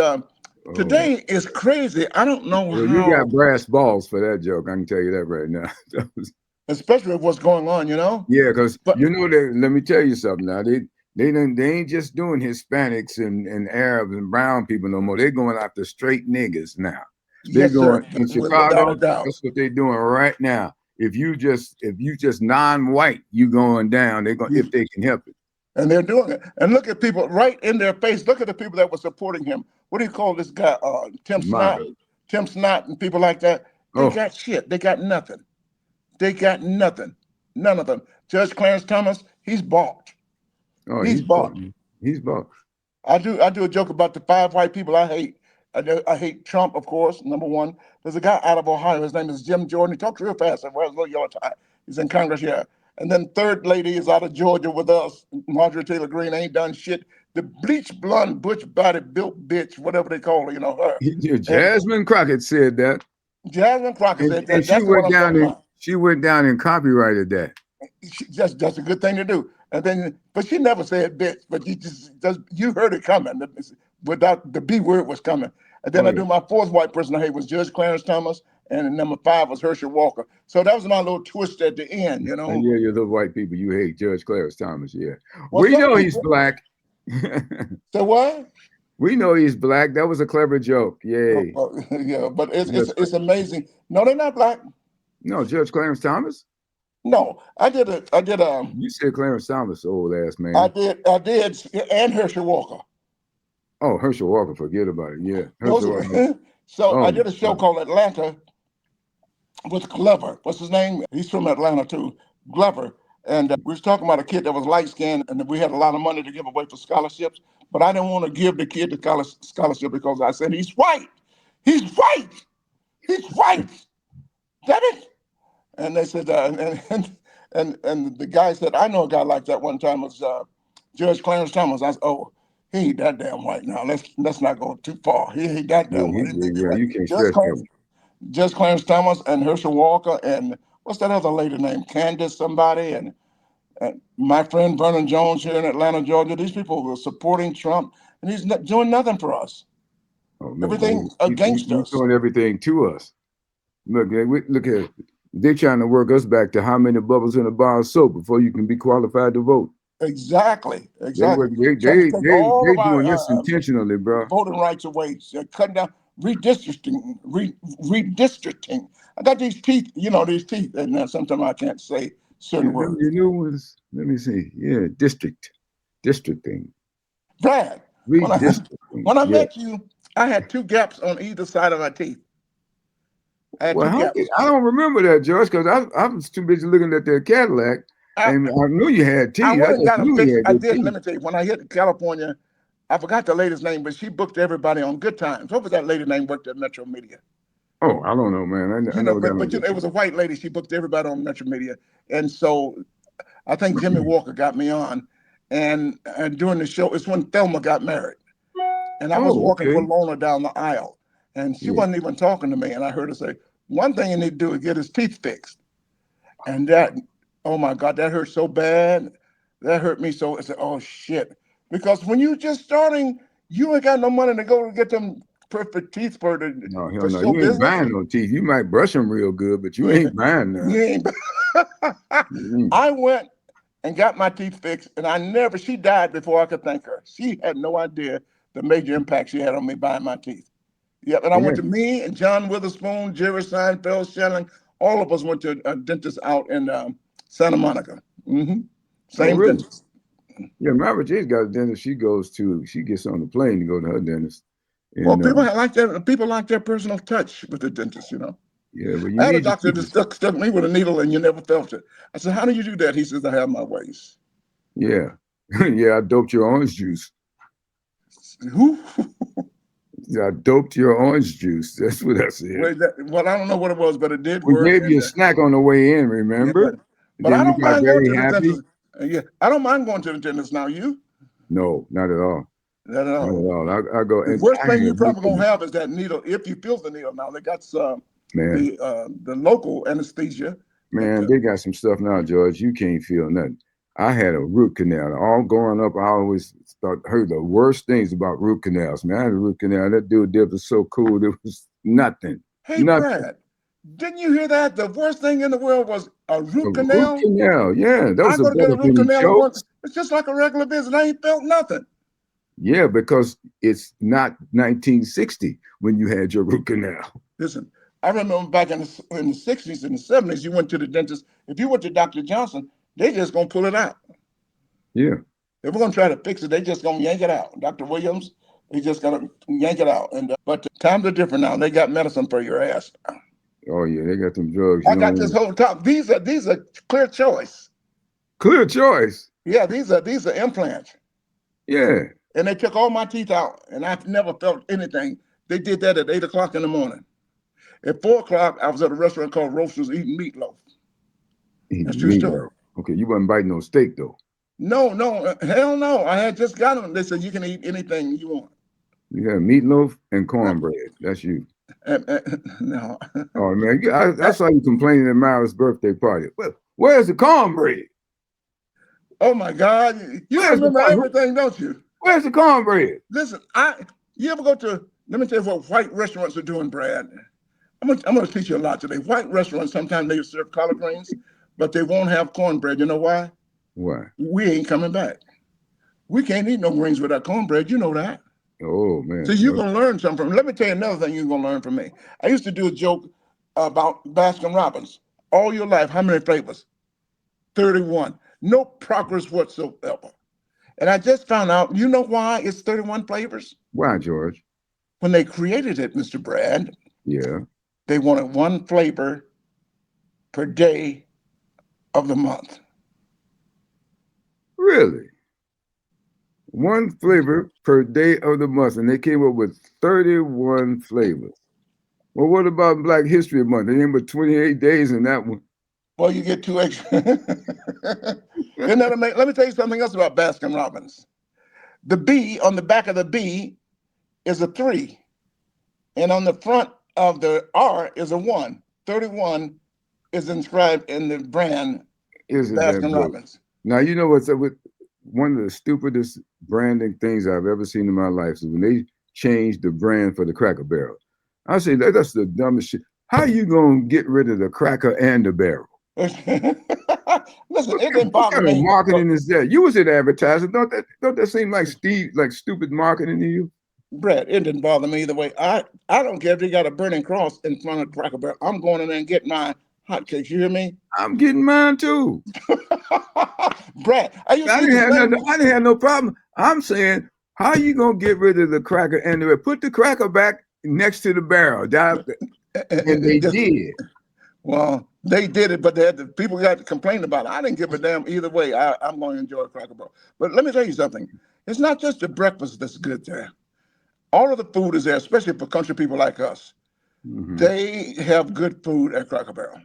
today is crazy. I don't know how. You got brass balls for that joke. I can tell you that right now. Especially with what's going on, you know? Yeah, because you know that. Let me tell you something now. They ain't just doing Hispanics and Arabs and brown people no more. They're going after straight niggas now. They're going in Chicago. That's what they're doing right now. If you just non-white, you going down. They're going if they can help it. And they're doing it. And look at people right in their face. Look at the people that were supporting him. What do you call this guy? Tim Snott and people like that. They got shit. They got nothing. They got nothing. None of them. Judge Clarence Thomas, he's bought. Oh, he's bought. He's bought. I do a joke about the 5 white people I hate. I hate Trump, of course, number one. There's a guy out of Ohio. His name is Jim Jordan. He talks real fast and wears a little yellow tie. He's in Congress here. And then third lady is out of Georgia with us. Marjorie Taylor Greene ain't done shit. The bleach blonde, butch body built bitch, whatever they call her, you know, her. Jasmine Crockett said that. Jasmine Crockett said that. And she went down and copyrighted that. That's a good thing to do. And then, but she never said bitch, but you heard it coming. Without the B word was coming. And then I do my 4th white person I hate was Judge Clarence Thomas, and number 5 was Herschel Walker. So that was my little twist at the end, you know. And yeah, you're the white people you hate, Judge Clarence Thomas. Yeah, well, we know he's black. So what? We know he's black. That was a clever joke. Yay. Yeah, but it's amazing. No, they're not black. No, Judge Clarence Thomas. No, I did. You said Clarence Thomas, old ass man. I did, and Herschel Walker. Oh, Herschel Walker, forget about it. Yeah. So I did a show called Atlanta with Glover. What's his name? He's from Atlanta too, Glover. And we was talking about a kid that was light-skinned, and we had a lot of money to give away for scholarships. But I didn't want to give the kid the scholarship because I said, he's white. He's white. He's white. Damn it. And they said, and the guy said, I know a guy like that one time was Judge Clarence Thomas. I said, oh, he ain't that damn white now. Let's not go too far. He ain't that damn white. Yeah, you can't stress him. Judge Clarence Thomas and Herschel Walker and what's that other lady named? Candace somebody and my friend Vernon Jones here in Atlanta, Georgia. These people were supporting Trump, and he's not doing nothing for us. Everything against us. He's doing everything to us. Look at it. They're trying to work us back to how many bubbles in a bar of soap before you can be qualified to vote. Exactly. They're doing this intentionally, bro. Voting rights away, cutting down, redistricting. I got these teeth, these teeth, and sometimes I can't say certain words. Your new ones, let me see. Yeah, districting. Brad, when I met you, I had 2 gaps on either side of my teeth. I don't remember that, George, because I was too busy looking at their Cadillac, and I knew you had teeth. I did. Let me tell you, when I hit California, I forgot the lady's name, but she booked everybody on Good Times. What was that lady name? Worked at Metro Media. Oh, I don't know, man. It was a white lady. She booked everybody on Metro Media, and so I think Jimmy Walker got me on, and during the show, it's when Thelma got married, and I was walking with Lona down the aisle. And she wasn't even talking to me. And I heard her say, one thing you need to do is get his teeth fixed. And that, oh my God, that hurt so bad. That hurt me so. I said, oh shit. Because when you just starting, you ain't got no money to go get them perfect teeth for the No. You ain't buying no teeth. You might brush them real good, but you ain't buying them. You ain't. I went and got my teeth fixed, and she died before I could thank her. She had no idea the major impact she had on me buying my teeth. Yep, and I went to me and John Witherspoon, Jerry Seinfeld, Shannon, All of us went to a dentist out in Santa Monica. Oh, Same really? dentist. Yeah, Margaret J's got a dentist. She gets on the plane to go to her dentist. Well, And people like that. People like their personal touch with the dentist. yeah, but you I had a need to doctor keep that it. stuck me with a needle and you never felt it. I said, "How do you do that?" He says, "I have my ways." Yeah. Yeah, I doped your orange juice. Who? I doped your orange juice. That's what I said. Well, I don't know what it was, but it did We work. gave you a snack on the way in, Yeah, remember? but I Then you don't got mind going very to the happy. dentist. Yeah, I don't mind going to the dentist now. You? No, not at all. Not at Not all. at all. I go The and worst I thing you have probably looked at gonna it. have is that needle. If you feel the needle now, they got some Man, the local anesthesia. man, they got some stuff now, George. You can't feel nothing. I had a root canal. All growing up, I always heard the worst things about root canals. Man, I had a root canal. That dude did was so cool. There was nothing. Hey, Nothing. Brad, didn't you hear that? The worst thing in the world was a A root root canal. canal. Yeah, that I was a go to get a better root than canal and once. jokes. It's just like a regular visit. I ain't felt nothing. Yeah, because it's not 1960 when you had your root canal. Listen, I remember back in the 60s and the 70s, you went to the dentist. If you went to Dr. Johnson, they just gonna pull it out. Yeah. If we're gonna try to fix it, they just gonna yank it out. Dr. Williams, they just gonna yank it out. But times are different now. They got medicine for your ass. Oh yeah, they got them drugs. I got this whole top. These are clear choice. Clear choice. Yeah, these are implants. Yeah. And they took all my teeth out, and I've never felt anything. They did that at 8 o'clock in the morning. At 4 o'clock, I was at a restaurant called Roasters eating meatloaf. That's true story. Okay, you wasn't biting no steak though. No, hell no. I had just got them. They said you can eat anything you want. You had meatloaf and cornbread. That's you. No. Oh man, I saw you complaining at Myra's birthday party. Well, where's the cornbread? Oh my God. You remember everything, don't you? Where's the cornbread? Listen, you ever go to, let me tell you what white restaurants are doing, Brad. I'm gonna teach you a lot today. White restaurants, sometimes they serve collard greens, but they won't have cornbread. You know why? Why? We ain't coming back. We can't eat no greens without cornbread. You know that. Oh man. So you're gonna learn something from me. Let me tell you another thing you're gonna learn from me. I used to do a joke about Baskin Robbins. All your life, how many flavors? 31. No progress whatsoever. And I just found out, you know why it's 31 flavors? Why, George? When they created it, Mr. Brad, Yeah. they wanted one flavor per day of the month. Really? One flavor per day of the month, and they came up with 31 flavors. Well, what about Black History Month? They named but 28 days in that one. Well, you get 2 extra. Let me tell you something else about Baskin Robbins. The B on the back of the B is a 3. And on the front of the R is a 1. 31 is inscribed in the brand Isn't that Baskin great? Robbins. Now, you know what's up with one of the stupidest branding things I've ever seen in my life is when they changed the brand for the Cracker Barrel. I say that's the dumbest shit. How you gonna get rid of the cracker and the barrel? Listen, it didn't bother What kind of me. marketing is that? You was in advertising. Don't that seem like stupid marketing to you? Brett, it didn't bother me either way. I don't care if they got a burning cross in front of Cracker Barrel. I'm going in there and getting my hotcakes. You hear me? I'm getting mine too. Brett, I didn't have no problem. I'm saying, how you gonna get rid of the cracker and the put the cracker back next to the barrel? And they did. Well, they did it, but people got to complain about it. I didn't give a damn either way. I'm going to enjoy Cracker Barrel. But let me tell you something. It's not just the breakfast that's good there. All of the food is there, especially for country people like us. Mm-hmm. They have good food at Cracker Barrel.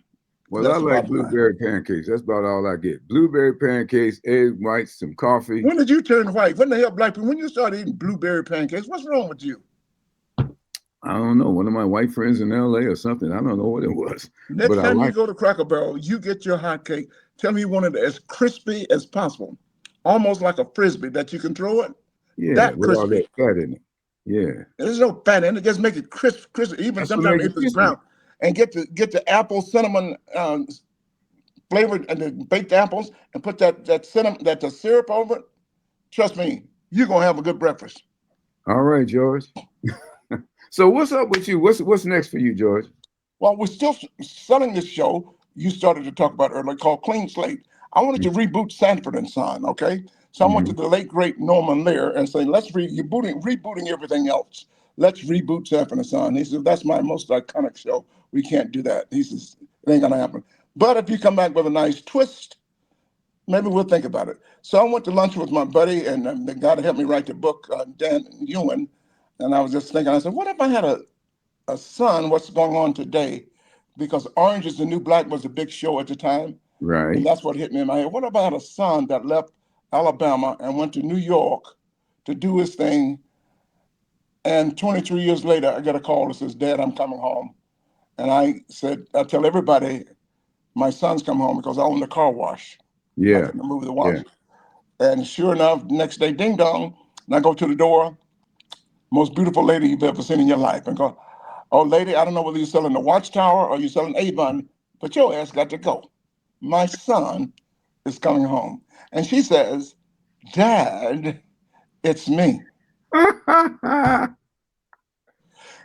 Well, I like blueberry pancakes. That's about all I get. Blueberry pancakes, egg whites, some coffee. When did you turn white? When the hell, black people? When you started eating blueberry pancakes? What's wrong with you? I don't know. One of my white friends in LA or something. I don't know what it was. Next time you go to Cracker Barrel, you get your hot cake. Tell me you want it as crispy as possible. Almost like a Frisbee that you can throw it. Yeah, that with crispy. all that fat in it. Yeah. There's no fat in it. Just make it crisp. Even sometimes if it's brown. And get the apple cinnamon flavored and the baked apples and put that cinnamon, the syrup over it. Trust me, you're gonna have a good breakfast. All right, George. So what's up with you? What's next for you, George? Well, we're still selling this show you started to talk about earlier called Clean Slate. I wanted to reboot Sanford and Son, okay? So I went to the late, great Norman Lear and said, let's rebooting everything else. Let's reboot Sanford and Son. He said, that's my most iconic show. We can't do that. He says, it ain't gonna happen. But if you come back with a nice twist, maybe we'll think about it. So I went to lunch with my buddy and the guy that helped me write the book, Dan Ewan. And I was just thinking, I said, what if I had a son, what's going on today? Because Orange is the New Black was a big show at the time. Right. And that's what hit me in my head. What about a son that left Alabama and went to New York to do his thing? And 23 years later, I get a call that says, Dad, I'm coming home. And I said, I tell everybody my son's come home because I own the car wash. Yeah. Like in the movie The Wash. Yeah. And sure enough, next day, ding dong, and I go to the door, most beautiful lady you've ever seen in your life, and go, oh, lady, I don't know whether you're selling the Watchtower or you're selling Avon, but your ass got to go. My son is coming home. And she says, Dad, it's me.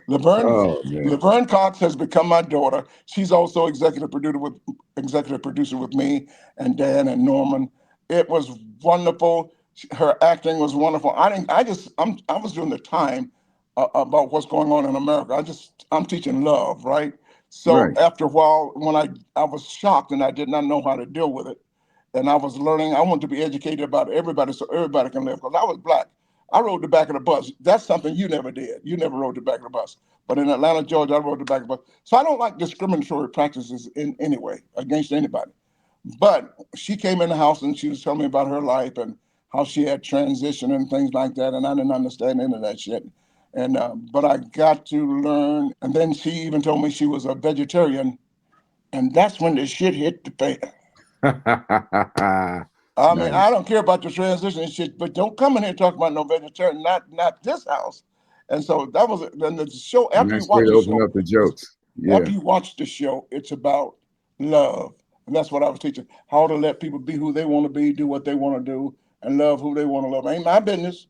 Laverne Cox has become my daughter. She's also executive producer with me and Dan and Norman. It was wonderful. Her acting was wonderful. I was doing the time about what's going on in America. I'm teaching love, right? So after a while, when I was shocked and I did not know how to deal with it, and I was learning, I wanted to be educated about everybody so everybody can live. Because I was Black. I rode the back of the bus. That's something you never did. You never rode the back of the bus. But in Atlanta, Georgia, I rode the back of the bus. So I don't like discriminatory practices in any way against anybody. But she came in the house and she was telling me about her life and how she had transitioned and things like that. And I didn't understand any of that shit. And but I got to learn. And then she even told me she was a vegetarian. And that's when the shit hit the fan. I mean, I don't care about the transition and shit, but don't come in here talking about no vegetarian, not this house. And so that was then the show. After you watch the show, up the jokes. Yeah. After you watch the show, it's about love, and that's what I was teaching: how to let people be who they want to be, do what they want to do, and love who they want to love. Ain't my business.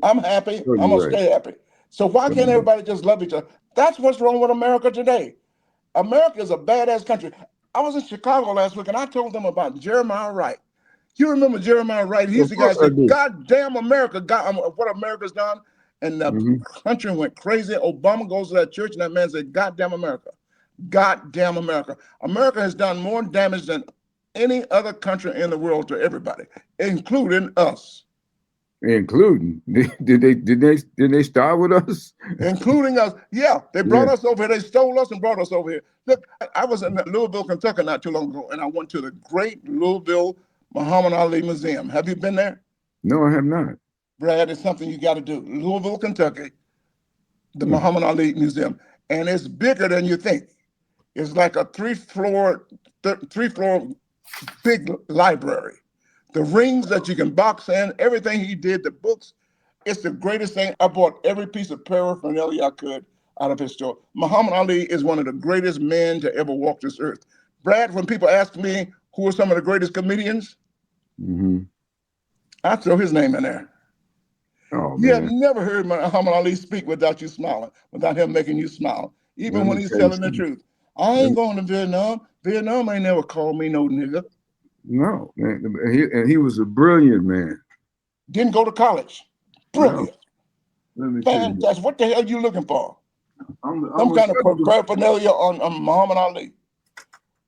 I'm happy. I'm gonna stay happy. So why can't everybody just love each other? That's what's wrong with America today. America is a badass country. I was in Chicago last week, and I told them about Jeremiah Wright. You remember Jeremiah Wright? He's the guy who said, God damn America, what America's done. And the country went crazy. Obama goes to that church and that man said, God damn America. God damn America. America has done more damage than any other country in the world to everybody, including us. Including? Did they start with us? Including us. Yeah, they brought us over here. They stole us and brought us over here. Look, I was in Louisville, Kentucky not too long ago, and I went to the great Louisville Muhammad Ali Museum. Have you been there? No, I have not. Brad, it's something you got to do. Louisville, Kentucky, the Muhammad Ali Museum. And it's bigger than you think. It's like a three-floor big library. The rings that you can box in, everything he did, the books, it's the greatest thing. I bought every piece of paraphernalia I could out of his store. Muhammad Ali is one of the greatest men to ever walk this earth. Brad, when people ask me who are some of the greatest comedians, I throw his name in there. Oh, you have never heard Muhammad Ali speak without you smiling, without him making you smile, even when he's telling the truth. I ain't going to Vietnam. Vietnam ain't never called me no nigga. No, man. He was a brilliant man. Didn't go to college. Brilliant. No. Fantastic. What the hell are you looking for? Some kind of paraphernalia on Muhammad Ali.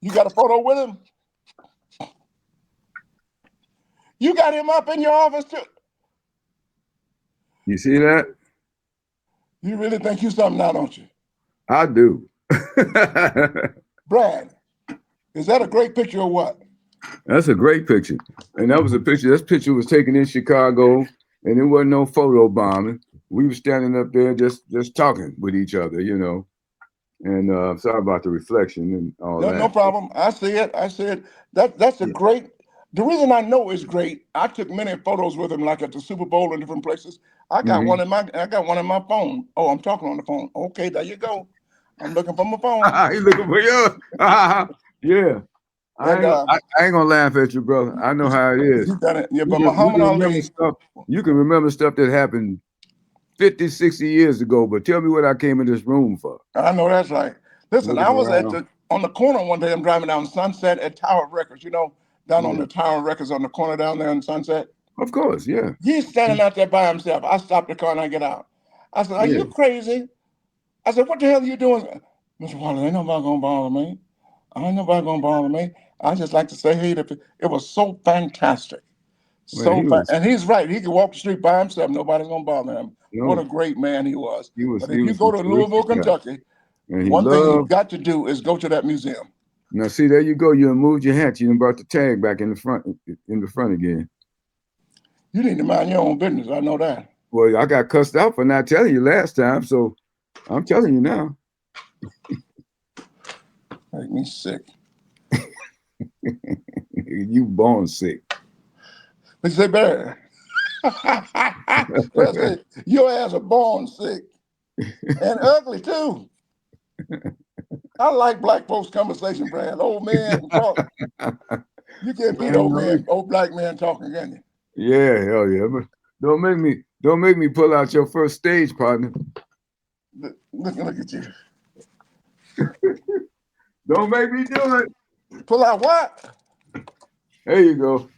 You got a photo with him? You got him up in your office too. You see that? You really think you something now, don't you? I do. Brad, is that a great picture or what? That's a great picture. And that was a picture. This picture was taken in Chicago, and there wasn't no photo bombing. We were standing up there just talking with each other, you know. And sorry about the reflection and all that. No problem. I see it. That's a great. The reason I know it's great, I took many photos with him, like at the Super Bowl and different places. I got one in my phone. Oh, I'm talking on the phone. Okay, there you go. I'm looking for my phone. You looking for yours? Yeah. I ain't gonna laugh at you, brother. I know how it is. You got it. Yeah, but Muhammad Ali. You can remember stuff that happened 50, 60 years ago, but tell me what I came in this room for. I know that's right. Listen, I looking was around. on the corner one day. I'm driving down Sunset at Tower Records. You know, down on Yeah. the Tower Records on the corner down there in Sunset. Of course, yeah. He's standing out there by himself. I stopped the car and I get out. I said, "Are Yeah. you crazy?" I said, "What the hell are you doing?" Mr. Wallace, ain't nobody gonna bother me. Ain't nobody gonna bother me. I just like to say hey to people. It was so fantastic. Man, he was And he's right. He could walk the street by himself. Nobody's gonna bother him. What no, a great man he was. But he if you was go some to Louisville, terrific guy. Kentucky, And he one thing you've loved. got to do is go to that museum. Now see, there you go. You moved your hat. You done brought the tag back in the front again. You need to mind your own business. I know that. Well, I got cussed out for not telling you last time, so I'm telling you now. Make me sick. You born sick. But you say, Barry, well, I say, your ass are born sick and ugly too. I like black folks' conversation, Brad. Old man talk. You can't beat old black man talking, can you? Yeah, hell yeah. But don't make me pull out your first stage, partner. Look at you. Don't make me do it. Pull out what? There you go.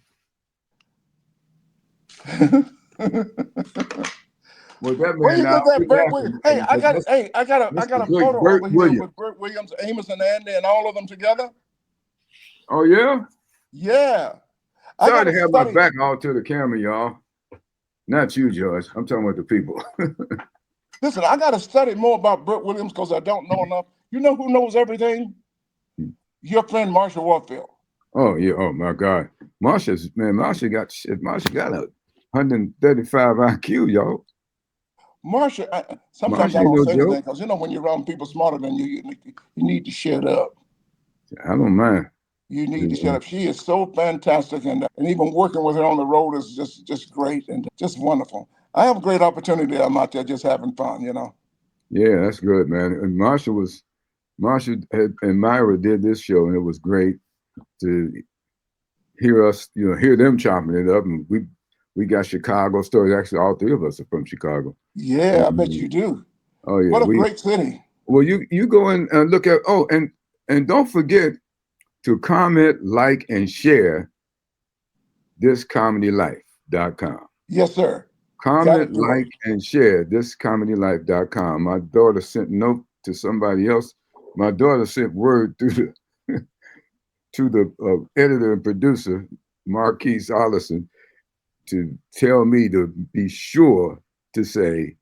Well, that Where man you now. get that Burt Williams? Hey, I got a great photo Burt over here Williams. with Burt Williams, Amos, and Andy, and all of them together. Oh yeah. Yeah. Sorry to have my back all to the camera, y'all. Not you, George. I'm talking about the people. Listen, I got to study more about Burt Williams because I don't know enough. You know who knows everything? Your friend Marsha Warfield. Oh yeah. Oh my God. Marsha got a 135 IQ, y'all. Marsha, sometimes I don't say anything because when you're around people smarter than you need to shut up. I don't mind. You need to shut up. She is so fantastic, and even working with her on the road is just great and just wonderful. I have a great opportunity. I'm out there just having fun, Yeah, that's good, man. And Marsha and Myra did this show, and it was great to hear us, hear them chopping it up. And we got Chicago stories. Actually, all three of us are from Chicago. Yeah, I bet you do. Oh yeah, what a great city. Well, you go in and look at and don't forget to comment, like, and share thiscomedylife.com. Yes, sir. Comment, like, and share thiscomedylife.com. My daughter sent a note to somebody else. My daughter sent word through to the editor and producer, Marquise Allison, to tell me to be sure to say,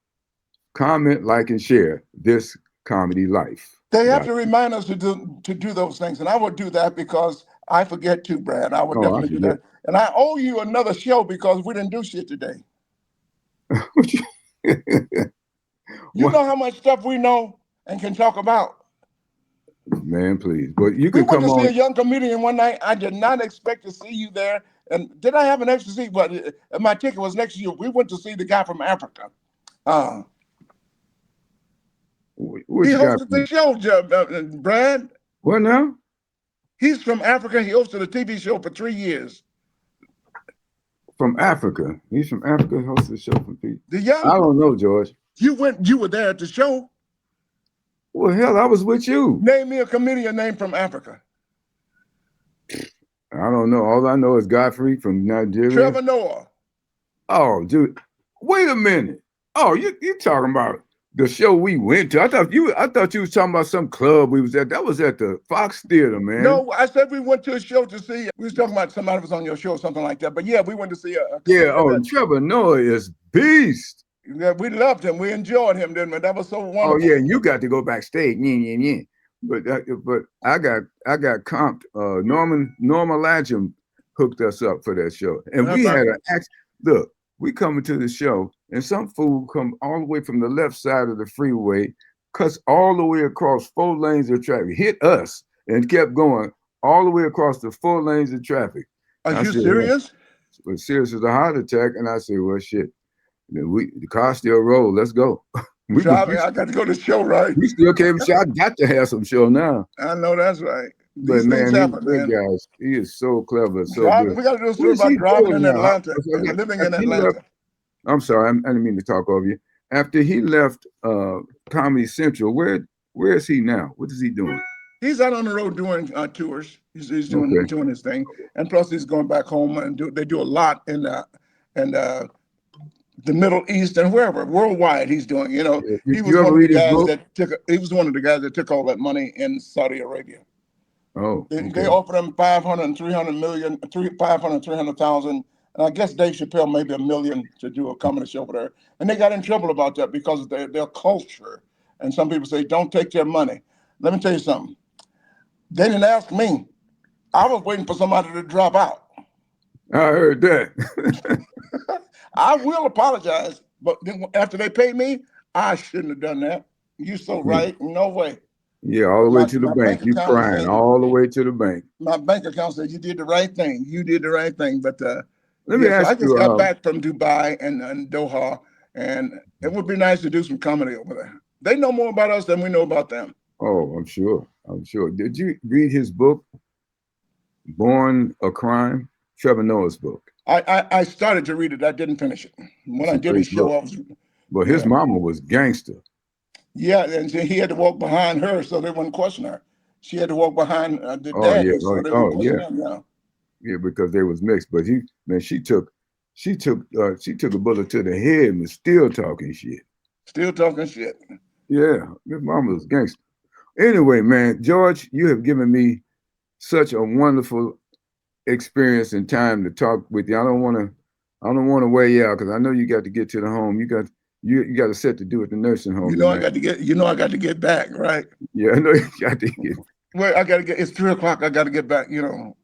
comment, like, and share This Comedy Life. They have to remind us to do those things, and I would do that because I forget too, Brad. I would definitely do that. And I owe you another show because we didn't do shit today. You know how much stuff we know and can talk about. Man, please. But you we can went come to on. see a young comedian one night. I did not expect to see you there. And did I have an extra seat? But my ticket was next to you. We went to see the guy from Africa. He hosted the show, Brad. What now? He's from Africa. He hosted a TV show for 3 years. From Africa. He's from Africa. Hosted the show from TV. I don't know, George. You were there at the show. Well, hell, I was with you. Name me a comedian named from Africa. I don't know. All I know is Godfrey from Nigeria. Trevor Noah. Oh, dude. Wait a minute. Oh, you talking about the show we went to? I thought you was talking about some club we was at. That was at the Fox Theater, man. No, I said we went to a show to see. We was talking about somebody was on your show or something like that. But yeah, we went to see Trevor Noah is beast. Yeah, we loved him. We enjoyed him, didn't we? That was so wonderful. Oh yeah, and you got to go backstage. Yeah. But I got comped. Norma Latcham hooked us up for that show, and we had look. We coming to the show, and some fool come all the way from the left side of the freeway, cuts all the way across 4 lanes of traffic, hit us, and kept going all the way across the 4 lanes of traffic. Are you serious? Well, serious as a heart attack, and I said, well, shit. The car still roll. Let's go. I got to go to the show, right? We still came. I got to have some show now. I know that's right. But man, guys, he is so clever. So good. We got to do a story about driving in Atlanta and living in Atlanta. I'm sorry, I didn't mean to talk over you. After he left Comedy Central, where Where is he now? What is he doing? He's out on the road doing tours. He's doing Okay. doing his thing, and plus he's going back home and they do a lot in the Middle East and wherever worldwide. He's doing. You know, Yeah. he was You ever one of the read his guys book? that took. He was one of the guys that took all that money in Saudi Arabia. Oh, They okay. offered him 500 and 300 million, 500, 300,000. And I guess Dave Chappelle maybe $1 million to do a comedy show over there. And they got in trouble about that because of their culture. And some people say, don't take their money. Let me tell you something. They didn't ask me. I was waiting for somebody to drop out. I heard that. I will apologize, but then after they pay me, I shouldn't have done that. You so right. No way. Yeah, all the But way to the my bank. bank You account is crying saying, all the way to the bank. my bank account said you did the right thing. You did the right thing. But Let me yeah, so ask I just you. got back from Dubai and Doha, and it would be nice to do some comedy over there. They know more about us than we know about them. Oh, I'm sure. I'm sure. Did you read his book, Born a Crime? Trevor Noah's book. I started to read it. I didn't finish it. When It's I a did his great show, book. I was But his yeah. mama was gangster. Yeah, and he had to walk behind her so they wouldn't question her. She had to walk behind the Oh yeah. daddy so they wouldn't question him. Yeah. Yeah, because they was mixed. But she took a bullet to the head and was still talking shit. Still talking shit. Yeah, his mama was gangster. Anyway, man, George, you have given me such a wonderful experience and time to talk with you. I don't want to wear you out because I know you got to get to the home. You got a set to do at the nursing home. I got to get back, right? Yeah, I know you got to get. Well, I got to get. It's 3 o'clock. I got to get back. No.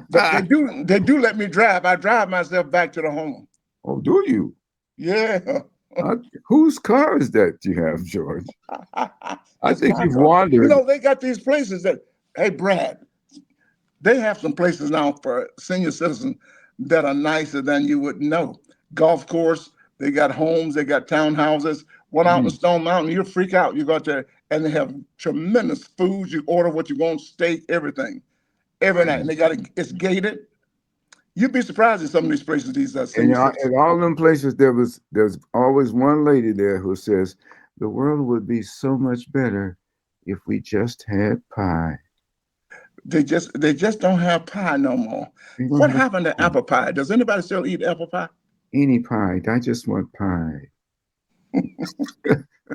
They do let me drive. I drive myself back to the home. Oh, do you? Yeah. Whose car is that you have, George? I It's think my you've car. wandered. They got these places that. Hey, Brad, they have some places now for senior citizens that are nicer than you would know. Golf course. They got homes. They got townhouses. One out in Stone Mountain. You freak out. You go out there and they have tremendous food. You order what you want, steak, everything. Every night, and it's gated. You'd be surprised at some of these places. These And senior citizens. at all them places, there's always one lady there who says the world would be so much better if we just had pie. They just don't have pie no more. They don't What have happened to apple pie? Does anybody still eat apple pie? any pie. I just want pie.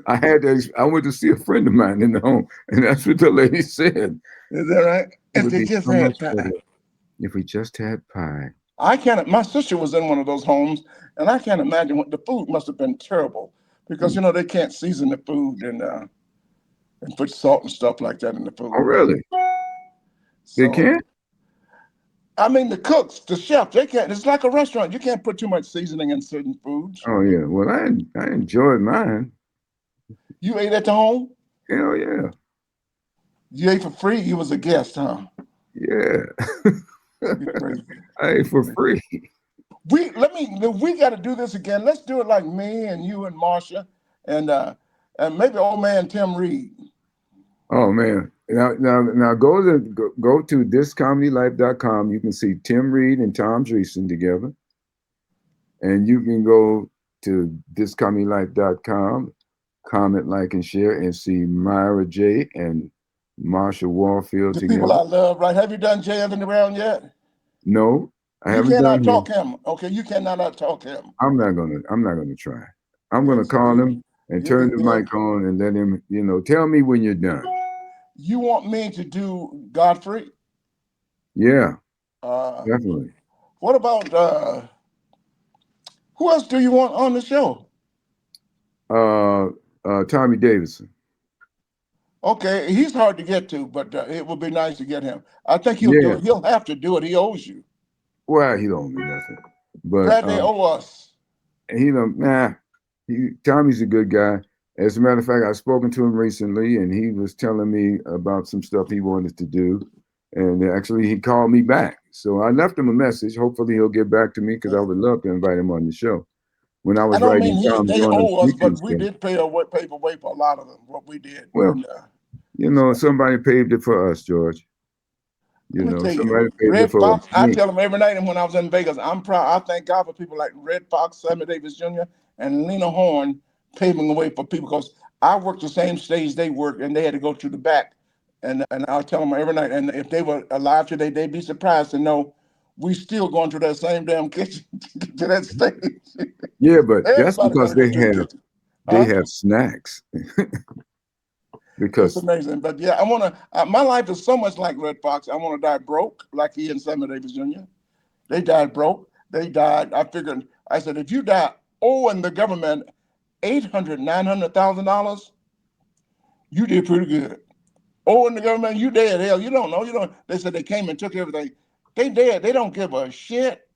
I went to see a friend of mine in the home, and that's what the lady said. Is that right? It If would they be just so had much pie. better if we just had pie. I can't. My sister was in one of those homes, and I can't imagine what the food must have been terrible because they can't season the food and put salt and stuff like that in the food. Oh, really? They So can't? I mean, the cooks, the chef, they can't. It's like a restaurant. You can't put too much seasoning in certain foods. Oh, yeah. Well, I enjoyed mine. You ate at the home? Hell yeah. You ate for free? You was a guest, huh? Yeah. You're crazy. I ate for free. We got to do this again. Let's do it like me and you and Marsha and maybe old man Tim Reed. Oh man. Now go to thiscomedylife.com. You can see Tim Reed and Tom Dreesen together. And you can go to thiscomedylife.com, comment, like, and share, and see Myra J. and Marsha Warfield The together. people I love, right? Have you done J. Anthony Brown yet? No, I You haven't cannot done talk him. him. Okay, you cannot talk him. I'm not gonna try. I'm gonna Yes, call him and you'll be turn the good. mic on and let him, tell me when you're done. You want me to do Godfrey? Yeah, Uh, definitely. what about who else do you want on the show? Tommy Davidson. Okay, he's hard to get to, but it would be nice to get him. I think he'll do it. He'll have to do it. He owes you. Well, he don't owe me nothing. But Brad, they owe us. Tommy's a good guy. As a matter of fact, I've spoken to him recently, and he was telling me about some stuff he wanted to do. And actually, he called me back. So I left him a message. Hopefully, he'll get back to me because I would love to invite him on the show. When I was I don't writing mean Tommy they on owe the us, speaking but we stuff. did pay for a lot of them. What we did. Well, And, somebody paved it for us, George. let me tell Somebody you, paved it Redd for Foxx. I me. tell him every night, and when I was in Vegas, I'm proud. I thank God for people like Redd Foxx, Sammy Davis Jr., and Lena Horne paving the way for people because I worked the same stage they worked, and they had to go to the back. And I'll tell them every night. And if they were alive today, they'd be surprised to know we still going to that same damn kitchen to get to that stage. Yeah, but that's Everybody got because to go to the kitchen. they Huh? have snacks. It's Because amazing. But yeah, I want to, my life is so much like Redd Foxx. I want to die broke, like he and Sammy Davis Jr. They died broke. They died, I said, if you die owing the government $800,000-$900,000, you did pretty good. Owing the government, you dead. Hell, you don't know. They said they came and took everything. They dead. They don't give a shit.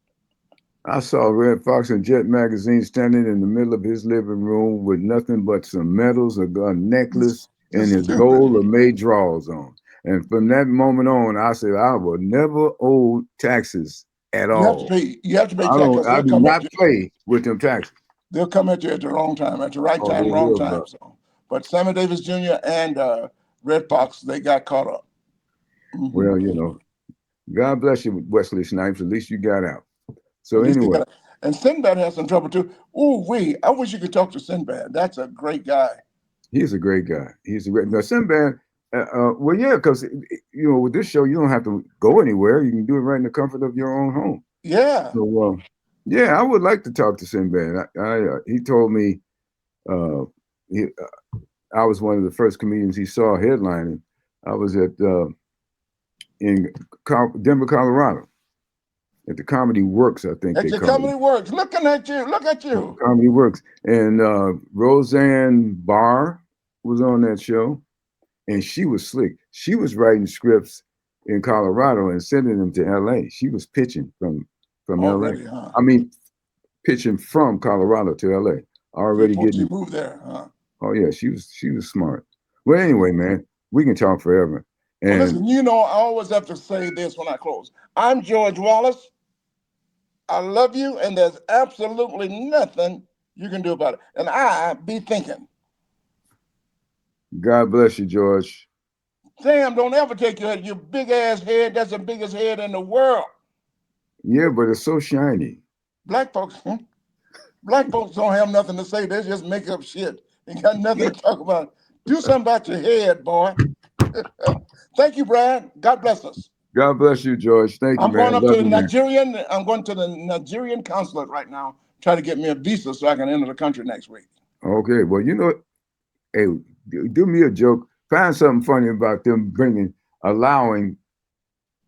I saw Redd Foxx in Jet magazine standing in the middle of his living room with nothing but some medals, a necklace, and his Stupid. gold or made drawers on. And from that moment on, I said, I will never owe taxes at all. You have to pay taxes. I do not play with them taxes. They'll come at you at the wrong time, at the right time, wrong time. So, but Sammy Davis Jr. and Redd Foxx, they got caught up. Mm-hmm. Well, you know, God bless you, Wesley Snipes. At least you got out. So anyway. And Sinbad has some trouble too. I wish you could talk to Sinbad. That's a great guy. He's a great guy. Now Sinbad, well, yeah, because you know, with this show, you don't have to go anywhere. You can do it right in the comfort of your own home. Yeah. So, yeah, I would like to talk to Sinbad. He told me I was one of the first comedians he saw headlining. I was at in Denver, Colorado, at the Comedy Works, I think. At the Comedy Works. Looking at you. Look at you. Comedy Works. And Roseanne Barr was on that show, and she was slick. She was writing scripts in Colorado and sending them to LA. She was pitching from LA. Really, huh? I mean, pitching from Colorado to LA. Already getting. She moved there, huh? Oh yeah, she was smart. Well, anyway, man, we can talk forever. And well, listen, I always have to say this when I close. I'm George Wallace. I love you, and there's absolutely nothing you can do about it. And I be thinking. God bless you, George. Sam, don't ever take your big ass head. That's the biggest head in the world. Yeah, but it's so shiny. Black folks don't have nothing to say. They just make up shit. They got nothing to talk about. Do something about your head, boy. Thank you, Brad. God bless us. God bless you, George. Thank you, man. I'm going to the Nigerian consulate right now, try to get me a visa so I can enter the country next week. Okay. Well, hey, do me a joke. Find something funny about them allowing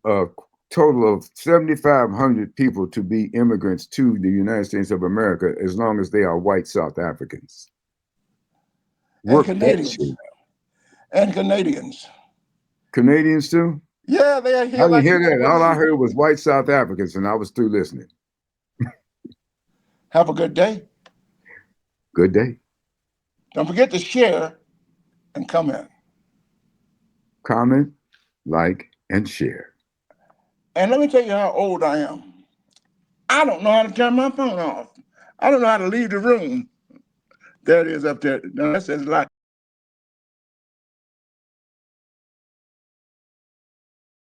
a total of 7,500 people to be immigrants to the United States of America as long as they are white South Africans. And Canadians. And Canadians. Canadians too? Yeah, they are here. I didn't hear that. All I heard was white South Africans, and I was through listening. Have a good day. Good day. Don't forget to share and comment. Comment, like, and share. And let me tell you how old I am. I don't know how to turn my phone off. I don't know how to leave the room. There it is up there. Now that says like.